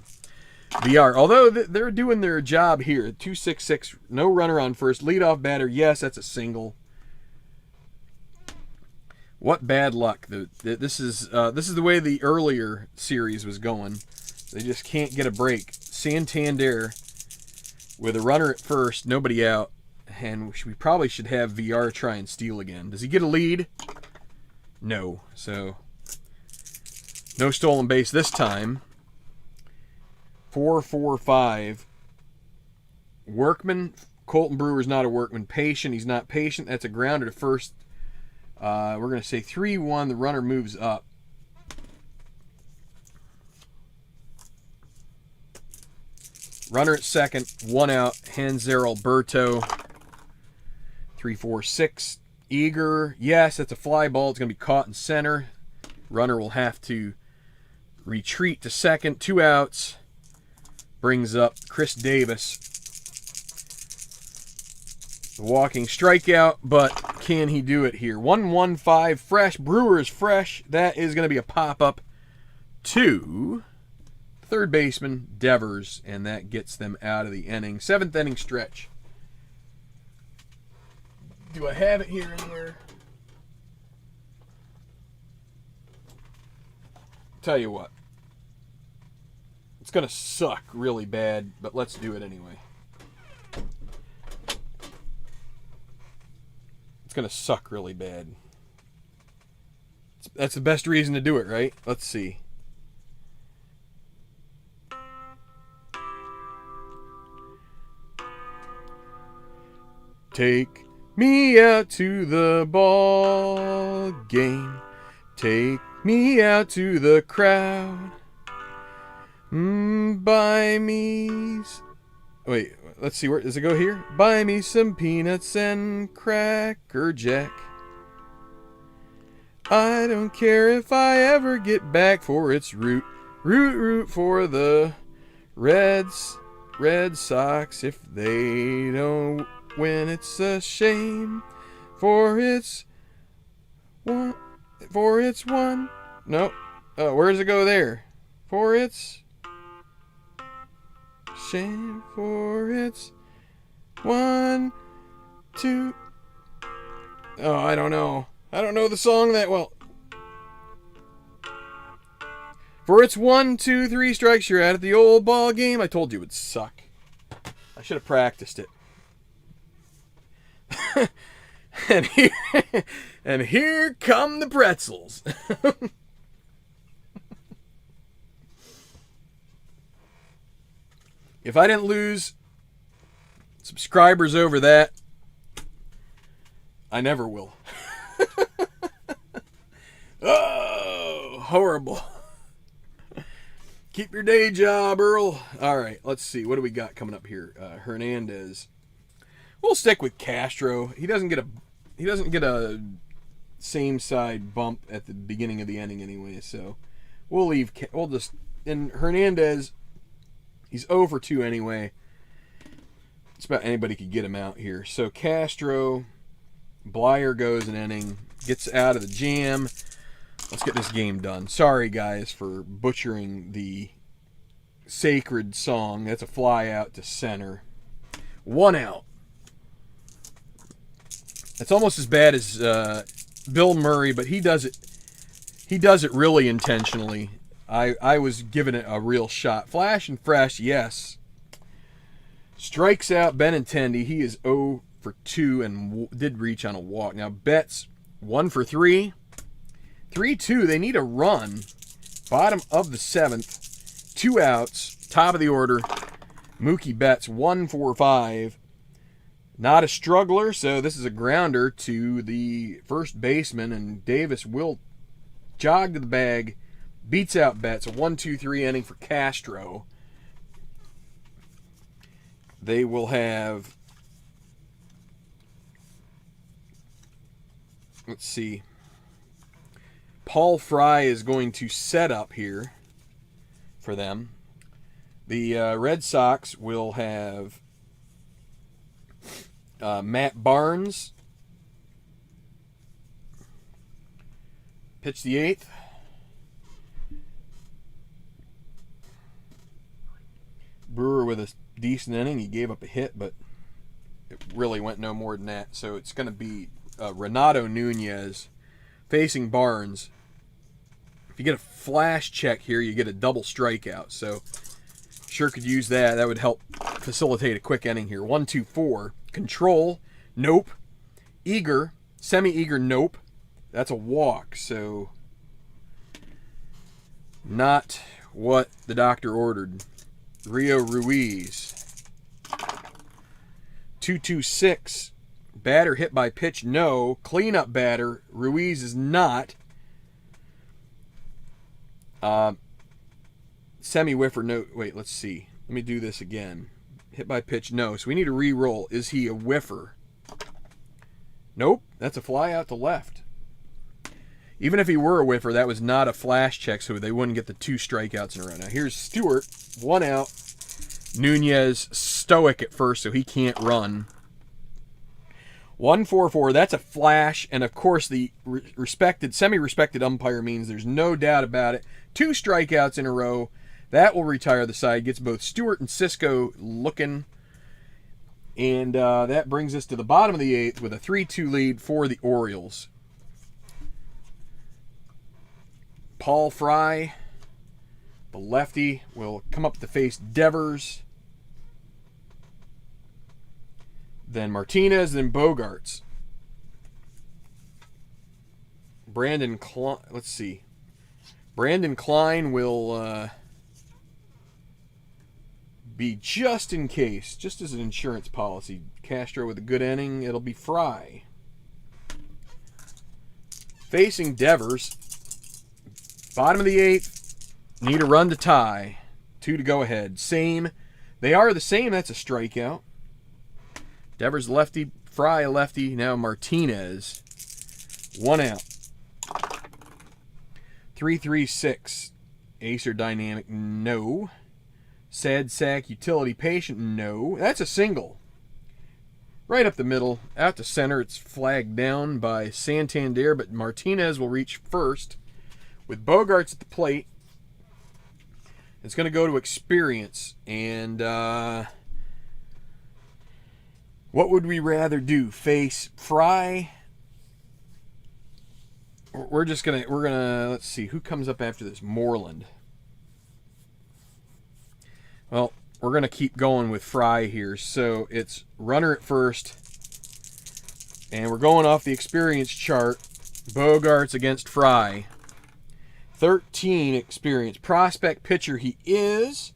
Speaker 1: VR, although they're doing their job here. 2-6-6, no runner on first. Leadoff batter, yes, that's a single. What bad luck! This is the way the earlier series was going. They just can't get a break. Santander with a runner at first, nobody out, and we probably should have VR try and steal again. Does he get a lead? No. So no stolen base this time. 4-4-5. Workman. Colton Brewer's not a workman. Patient. He's not patient. That's a grounder to first. We're going to say 3-1. The runner moves up. Runner at second. 1 out. Hanser Alberto. 3-4-6. Eager. Yes, that's a fly ball. It's going to be caught in center. Runner will have to retreat to second. 2 outs. Brings up Chris Davis. Walking strikeout, but can he do it here? 1-1-5, fresh. Brewer is fresh. That is going to be a pop-up to third baseman Devers, and that gets them out of the inning. 7th inning stretch. Do I have it here anywhere? Tell you what. It's going to suck really bad, but let's do it anyway. It's going to suck really bad. That's the best reason to do it, right? Let's see. Take me out to the ball game. Take me out to the crowd. Buy me... Wait, let's see. Where does it go here? Buy me some peanuts and Cracker Jack. I don't care if I ever get back, for it's root for the Red Sox. If they don't win, it's a shame, for it's one. No, where does it go there? For it's shame, for it's 1, 2. Oh, I don't know. I don't know the song that well. For it's 1, 2, 3 strikes, you're out at the old ball game. I told you it would suck. I should have practiced it. and here come the pretzels. If I didn't lose subscribers over that, I never will. Oh, horrible. Keep your day job, Earl. All right, let's see. What do we got coming up here? Hernandez. We'll stick with Castro. He doesn't get a same side bump at the beginning of the inning anyway, so we'll just and Hernandez, he's 0 for 2 anyway. It's about anybody could get him out here. So Castro, Blyer goes an inning, gets out of the jam. Let's get this game done. Sorry, guys, for butchering the sacred song. That's a fly out to center. 1 out. It's almost as bad as Bill Murray, but he does it really intentionally. I was giving it a real shot. Flash and fresh, yes. Strikes out Benintendi. He is 0 for 2 and did reach on a walk. Now Betts 1 for 3. 3-2. They need a run. Bottom of the 7th. 2 outs. Top of the order. Mookie Betts 1 for 5. Not a struggler, so this is a grounder to the first baseman, and Davis will jog to the bag, beats out Betts. A 1-2-3 inning for Castro. They will have, let's see, Paul Fry is going to set up here for them. The Red Sox will have Matt Barnes pitch the 8th. Brewer with a decent inning. He gave up a hit, but it really went no more than that. So it's going to be Renato Nunez facing Barnes. If you get a flash check here, you get a double strikeout. So sure could use that. That would help facilitate a quick inning here. 1-2-4. Control. Nope. Eager. Semi-eager. Nope. That's a walk. So not what the doctor ordered. Rio Ruiz. 2-2-6. Batter hit by pitch. No. Cleanup batter. Ruiz is not. Semi-whiffer, no. Wait, let's see. Let me do this again. Hit by pitch, no. So we need to re-roll. Is he a whiffer? Nope. That's a fly out to left. Even if he were a whiffer, that was not a flash check, so they wouldn't get the 2 strikeouts in a row. Now here's Stewart. 1 out. Nunez stoic at first, so he can't run. 144. That's a flash, and of course the semi-respected umpire means there's no doubt about it. 2 strikeouts in a row. That will retire the side. Gets both Stewart and Cisco looking. And that brings us to the bottom of the 8th with a 3-2 lead for the Orioles. Paul Fry, the lefty, will come up to face Devers. Then Martinez, then Bogarts. Brandon Klein, let's see. Brandon Klein will be just in case, just as an insurance policy. Castro with a good inning, it'll be Fry. Facing Devers, bottom of the 8th, need a run to tie. 2 to go ahead. Same. They are the same, that's a strikeout. Devers lefty, Fry lefty, now Martinez. 1 out. 3-3-6. Acer dynamic, no. Sad sack utility patient, no. That's a single. Right up the middle, out to center. It's flagged down by Santander, but Martinez will reach first. With Bogarts at the plate, it's going to go to experience. And what would we rather do? Face Fry? We're gonna let's see who comes up after this. Moreland. Well, we're gonna keep going with Fry here. So it's runner at first, and we're going off the experience chart. Bogarts against Fry. 13 experience. Prospect pitcher he is.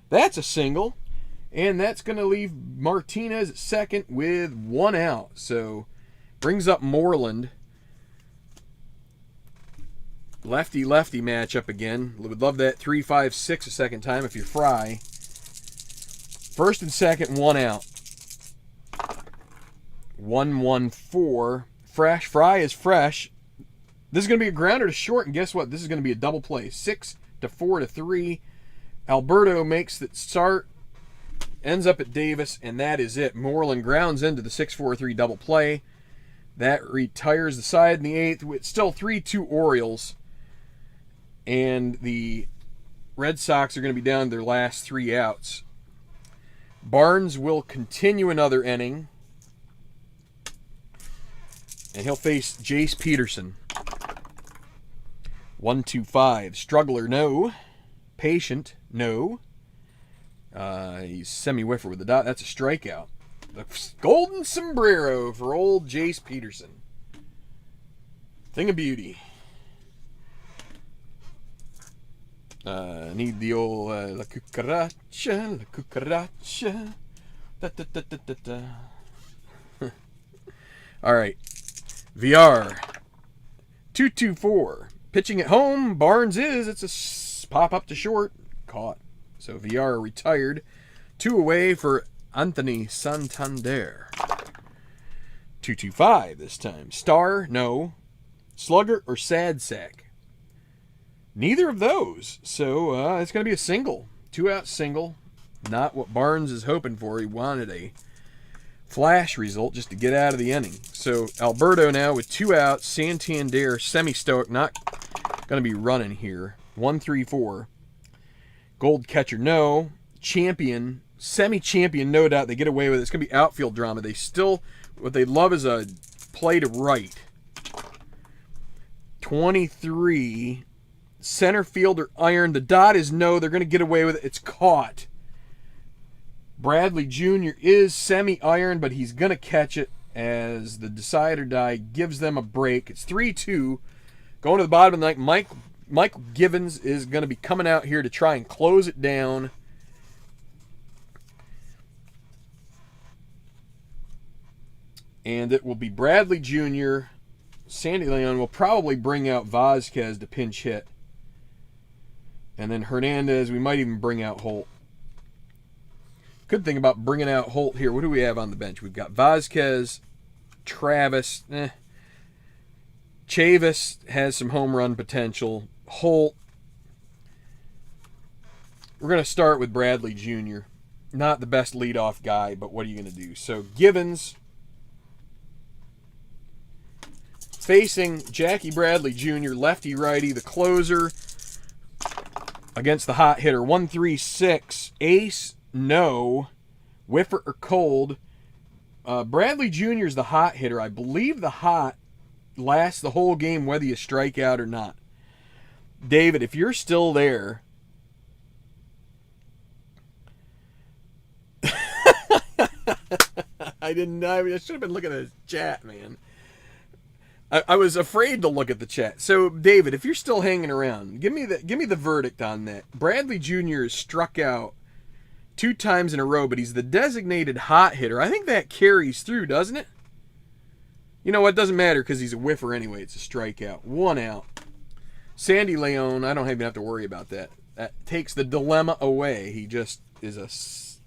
Speaker 1: That's a single. And that's going to leave Martinez at second with 1 out. So brings up Moreland. Lefty-lefty matchup again. Would love that 3-5-6 a second time if you're Fry. First and second, 1 out. 1-1-4. Fresh. Fry is fresh. This is going to be a grounder to short, and guess what? This is going to be a double play. 6-4-3. Alberto makes the start. Ends up at Davis, and that is it. Moreland grounds into the 6-4-3 double play. That retires the side in the 8th. It's still 3-2 Orioles. And the Red Sox are going to be down to their last 3 outs. Barnes will continue another inning. And he'll face Jace Peterson. 1-2-5. Struggler, no. Patient, no. He's semi-whiffer with the dot. That's a strikeout. The golden sombrero for old Jace Peterson. Thing of beauty. Need the old La Cucaracha, La Cucaracha. Da, da, da, da, da, da. All right. VR. 2-2-4. Pitching at home. Barnes is. It's a pop up to short. Caught. So VR retired. 2 away for Anthony Santander. 2-2-5 this time. Star, no. Slugger or sad sack? Neither of those. So it's going to be a single. 2-out single. Not what Barnes is hoping for. He wanted a flash result just to get out of the inning. So Alberto now with 2 outs. Santander semi-stoic. Not going to be running here. 1-3-4. Gold catcher, no. Champion, semi-champion, no doubt. They get away with it. It's going to be outfield drama. They still, what they love is a play to right. 23. Center fielder, iron. The dot is no. They're going to get away with it. It's caught. Bradley Jr. is semi-iron, but he's going to catch it as the decide or die gives them a break. It's 3-2. Going to the bottom of the ninth. Michael Givens is going to be coming out here to try and close it down. And it will be Bradley Jr. Sandy Leon will probably bring out Vasquez to pinch hit. And then Hernandez, we might even bring out Holt. Good thing about bringing out Holt here, what do we have on the bench? We've got Vasquez, Travis, Chavis has some home run potential. Holt. We're going to start with Bradley Jr. Not the best leadoff guy, but what are you going to do? So Givens facing Jackie Bradley Jr., lefty-righty, the closer, against the hot hitter. 1-3-6, ace, no, whiffer or cold. Bradley Jr. is the hot hitter. I believe the hot lasts the whole game whether you strike out or not. David, if you're still there, I should have been looking at his chat, man. I was afraid to look at the chat. So, David, if you're still hanging around, give me the verdict on that. Bradley Jr. is struck out 2 times in a row, but he's the designated hot hitter. I think that carries through, doesn't it? You know what? It doesn't matter because he's a whiffer anyway. It's a strikeout. 1 out. Sandy Leon, I don't even have to worry about that. That takes the dilemma away. He just is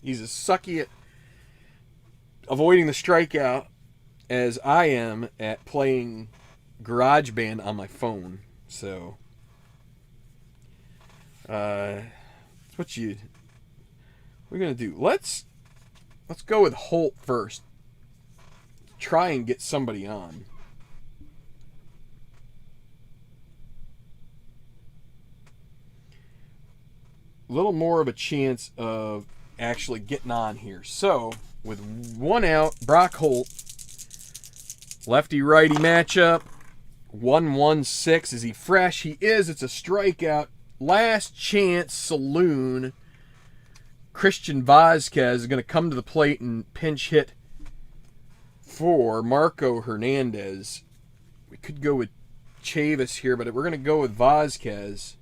Speaker 1: he's as sucky at avoiding the strikeout as I am at playing GarageBand on my phone. So, we're gonna do. Let's go with Holt first. Try and get somebody on. A little more of a chance of actually getting on here. So, with 1 out, Brock Holt, lefty-righty matchup, 1-1-6. Is he fresh? He is. It's a strikeout. Last chance saloon. Christian Vazquez is going to come to the plate and pinch hit for Marco Hernandez. We could go with Chavis here, but we're going to go with Vazquez.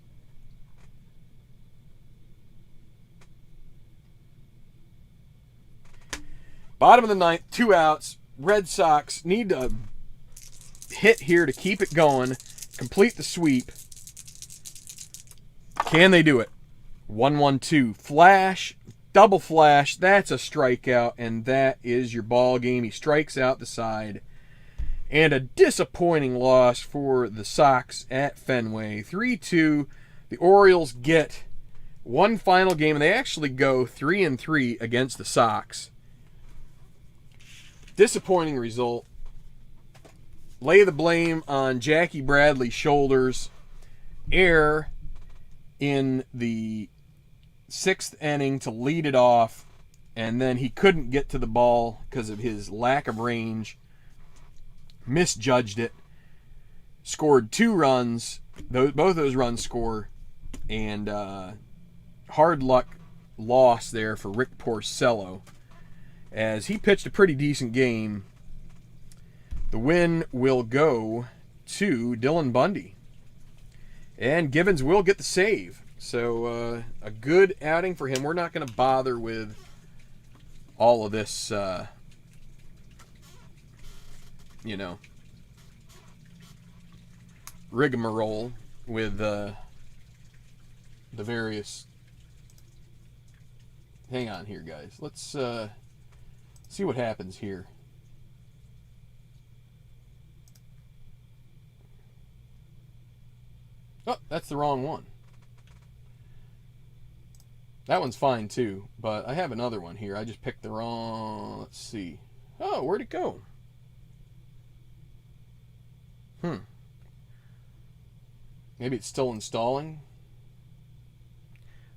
Speaker 1: Bottom of the 9th, 2 outs. Red Sox need to hit here to keep it going, complete the sweep. Can they do it? 1-1-2. Flash, double flash. That's a strikeout, and that is your ball game. He strikes out the side. And a disappointing loss for the Sox at Fenway. 3-2. The Orioles get one final game, and they actually go 3-3 against the Sox. Disappointing result. Lay the blame on Jackie Bradley's shoulders. Error in the 6th inning to lead it off, and then he couldn't get to the ball because of his lack of range. Misjudged it. Scored 2 runs. Both those runs score. And hard luck loss there for Rick Porcello, as he pitched a pretty decent game. The win will go to Dylan Bundy. And Givens will get the save. So a good outing for him. We're not going to bother with all of this, rigmarole with the various... Hang on here, guys. Let's see what happens here. Oh, that's the wrong one. That one's fine too, but I have another one here. I just picked the wrong... Let's see. Oh, where'd it go? Maybe it's still installing.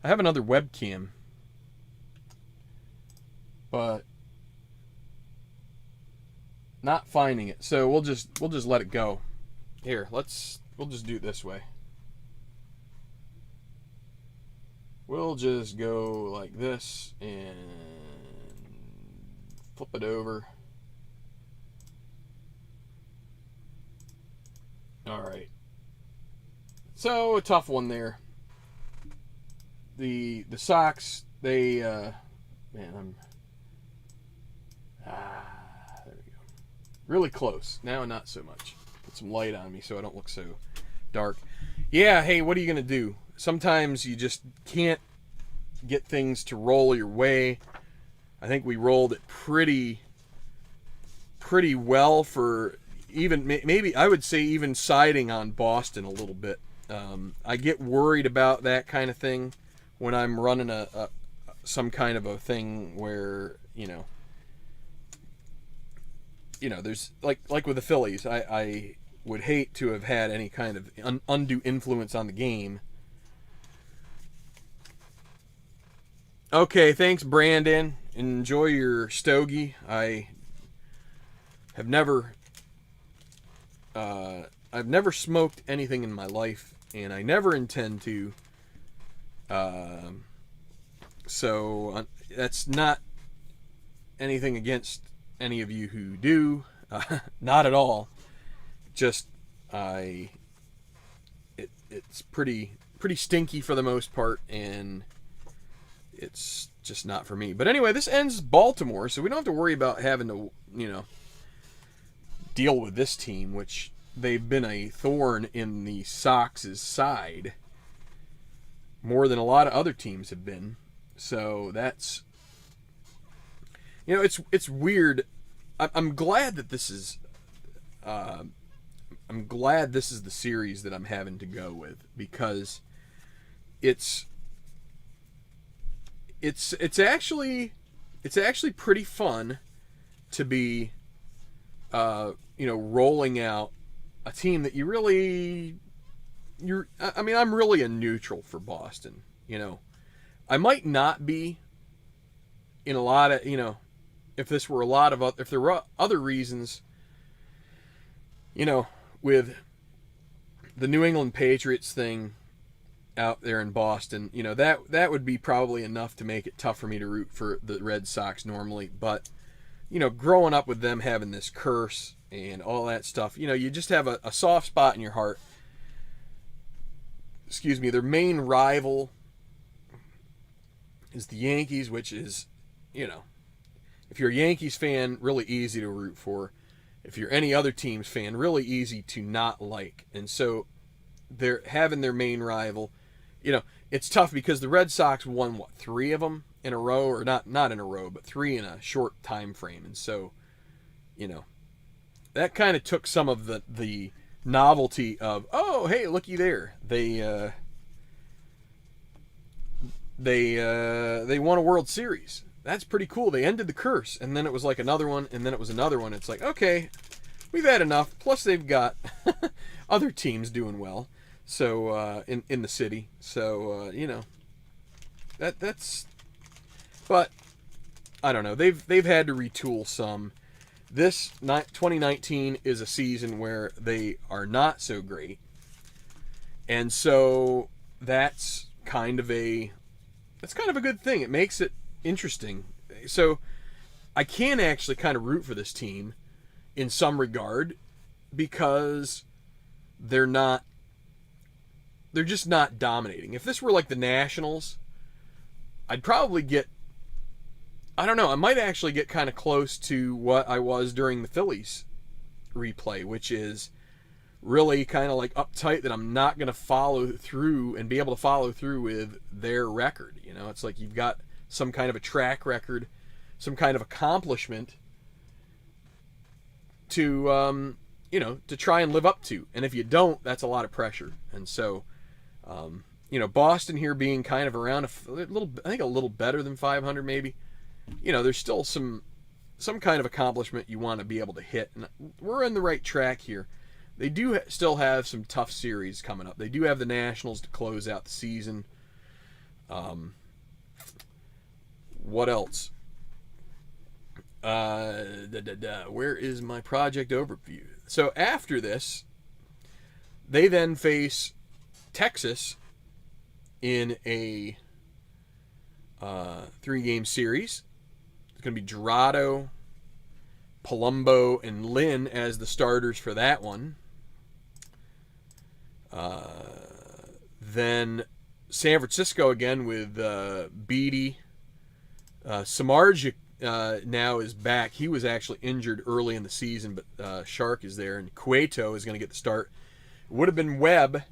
Speaker 1: I have another webcam, but not finding it. So we'll just let it go. Here, we'll just do it this way. We'll just go like this and flip it over. All right. So a tough one there. The Sox, they there we go. Really close. Now not so much. Put some light on me so I don't look so dark. Yeah, hey, what are you going to do? Sometimes you just can't get things to roll your way. I think we rolled it pretty well for even, maybe I would say even siding on Boston a little bit. I get worried about that kind of thing when I'm running some kind of a thing where, there's like with the Phillies, I would hate to have had any kind of undue influence on the game. Okay, thanks, Brandon. Enjoy your stogie. I have never, I've never smoked anything in my life, and I never intend to. So that's not anything against any of you who do. Not at all. Just it's pretty stinky for the most part, and it's just not for me. But anyway, this ends Baltimore, so we don't have to worry about having to, deal with this team, which they've been a thorn in the Sox' side more than a lot of other teams have been. So that's, it's weird. I'm glad that this is the series that I'm having to go with, because it's actually pretty fun to be rolling out a team that I'm really a neutral for Boston. I might not be in a lot of, if there were other reasons, with the New England Patriots thing out there in Boston, that would be probably enough to make it tough for me to root for the Red Sox normally. But, growing up with them having this curse and all that stuff, you just have a soft spot in your heart. Excuse me, their main rival is the Yankees, which is, if you're a Yankees fan, really easy to root for. If you're any other team's fan, really easy to not like. And so they're having their main rival. It's tough because the Red Sox won, 3 of them in a row, or not in a row, but 3 in a short time frame. And so, that kind of took some of the novelty of, oh, hey, looky there. They won a World Series. That's pretty cool. They ended the curse, and then it was like another one, and then it was another one. It's like, okay, we've had enough. Plus, they've got other teams doing well. So in the city, so that's. But I don't know. They've had to retool some. This 2019 is a season where they are not so great, and so that's kind of a good thing. It makes it interesting. So I can actually kind of root for this team in some regard, because they're just not dominating. If this were like the Nationals, I'd probably get, I don't know, I might actually get kind of close to what I was during the Phillies replay, which is really kind of like uptight that I'm not going to follow through and be able to follow through with their record. It's like you've got some kind of a track record, some kind of accomplishment to, to try and live up to. And if you don't, that's a lot of pressure. And so, Boston here being kind of around a little better than 500 maybe, there's still some kind of accomplishment you want to be able to hit. And we're in the right track here. They do still have some tough series coming up. They do have the Nationals to close out the season. What else? Where is my project overview? So after this, they then face Texas in a 3-game series. It's going to be Dorado, Palumbo, and Lynn as the starters for that one. Then San Francisco again with Beatty. Samardzija now is back. He was actually injured early in the season, but Shark is there, and Cueto is going to get the start. It would have been Webb,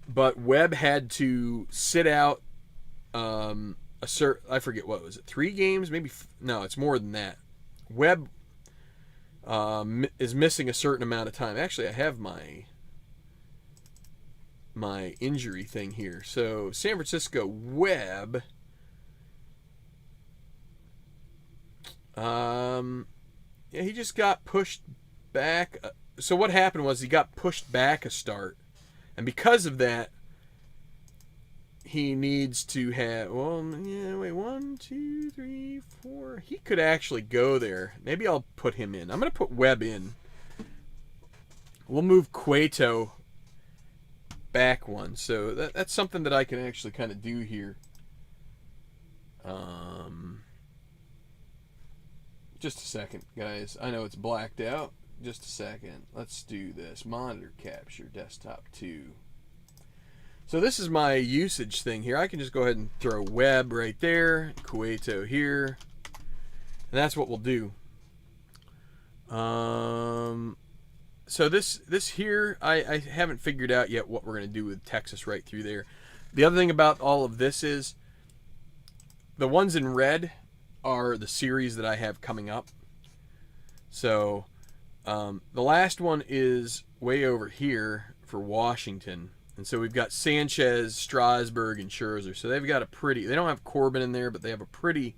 Speaker 1: but Webb had to sit out I forget, what was it, 3 games? Maybe, no, it's more than that. Webb is missing a certain amount of time. Actually, I have my injury thing here. So San Francisco, Webb, he just got pushed back so what happened was he got pushed back a start, and because of that, he needs to have, well, yeah, wait, 1, 2, 3, 4. He could actually go there. Maybe I'll put him in. I'm going to put Webb in. We'll move Cueto back one. So that's something that I can actually kind of do here. Just a second, guys. I know it's blacked out. Just a second. Let's do this. Monitor capture, desktop 2. So this is my usage thing here. I can just go ahead and throw Webb right there, Cueto here, and that's what we'll do. So this here, I haven't figured out yet what we're going to do with Texas right through there. The other thing about all of this is the ones in red are the series that I have coming up. So the last one is way over here for Washington. And so we've got Sanchez, Strasburg, and Scherzer. So they've got a pretty... They don't have Corbin in there, but they have a pretty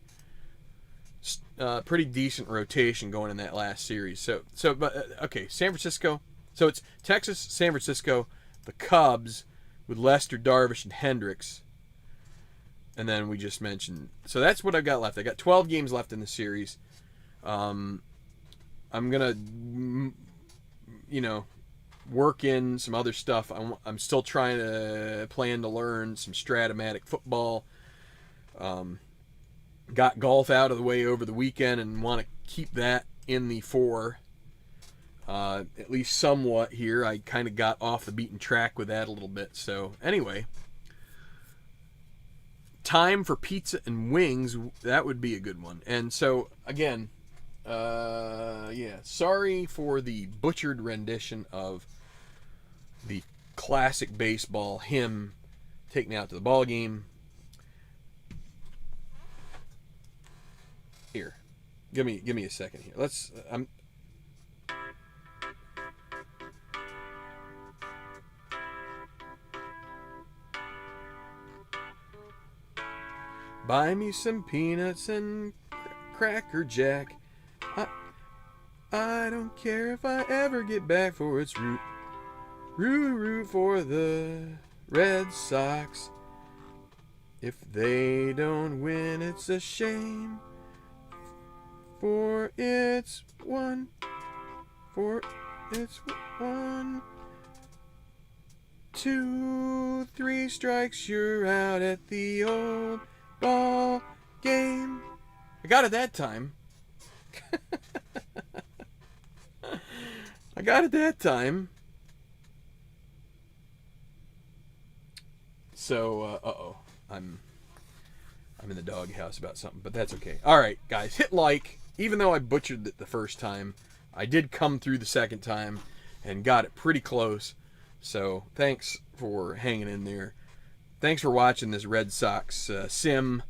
Speaker 1: decent rotation going in that last series. Okay, San Francisco. So it's Texas, San Francisco, the Cubs with Lester, Darvish, and Hendricks. And then we just mentioned... So that's what I've got left. I got 12 games left in the series. I'm going to... work in some other stuff. I'm still trying to plan to learn some Stratomatic football. Got golf out of the way over the weekend and want to keep that in the 4. At least somewhat here. I kind of got off the beaten track with that a little bit. So anyway, time for pizza and wings. That would be a good one. And so again, sorry for the butchered rendition of the classic baseball hymn, Take Me Out to the Ball Game. Here, give me a second here. Let's. Buy me some peanuts and Cracker Jack. I don't care if I ever get back, for it's root for the Red Sox. If they don't win, it's a shame, for it's 1, 2, 3 strikes, you're out at the old ball game. I got it that time. I got it that time. So, I'm in the doghouse about something, but that's okay. All right, guys, hit like. Even though I butchered it the first time, I did come through the second time and got it pretty close. So, thanks for hanging in there. Thanks for watching this Red Sox sim.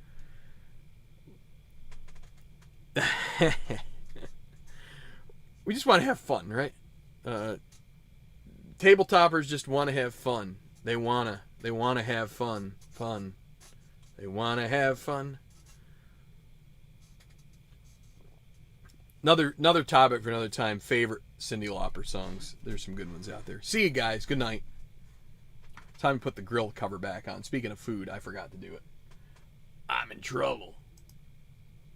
Speaker 1: We just want to have fun, right? Tabletoppers just want to have fun. They want to have fun. They want to have fun. Another topic for another time. Favorite Cyndi Lauper songs. There's some good ones out there. See you guys. Good night. Time to put the grill cover back on. Speaking of food, I forgot to do it. I'm in trouble.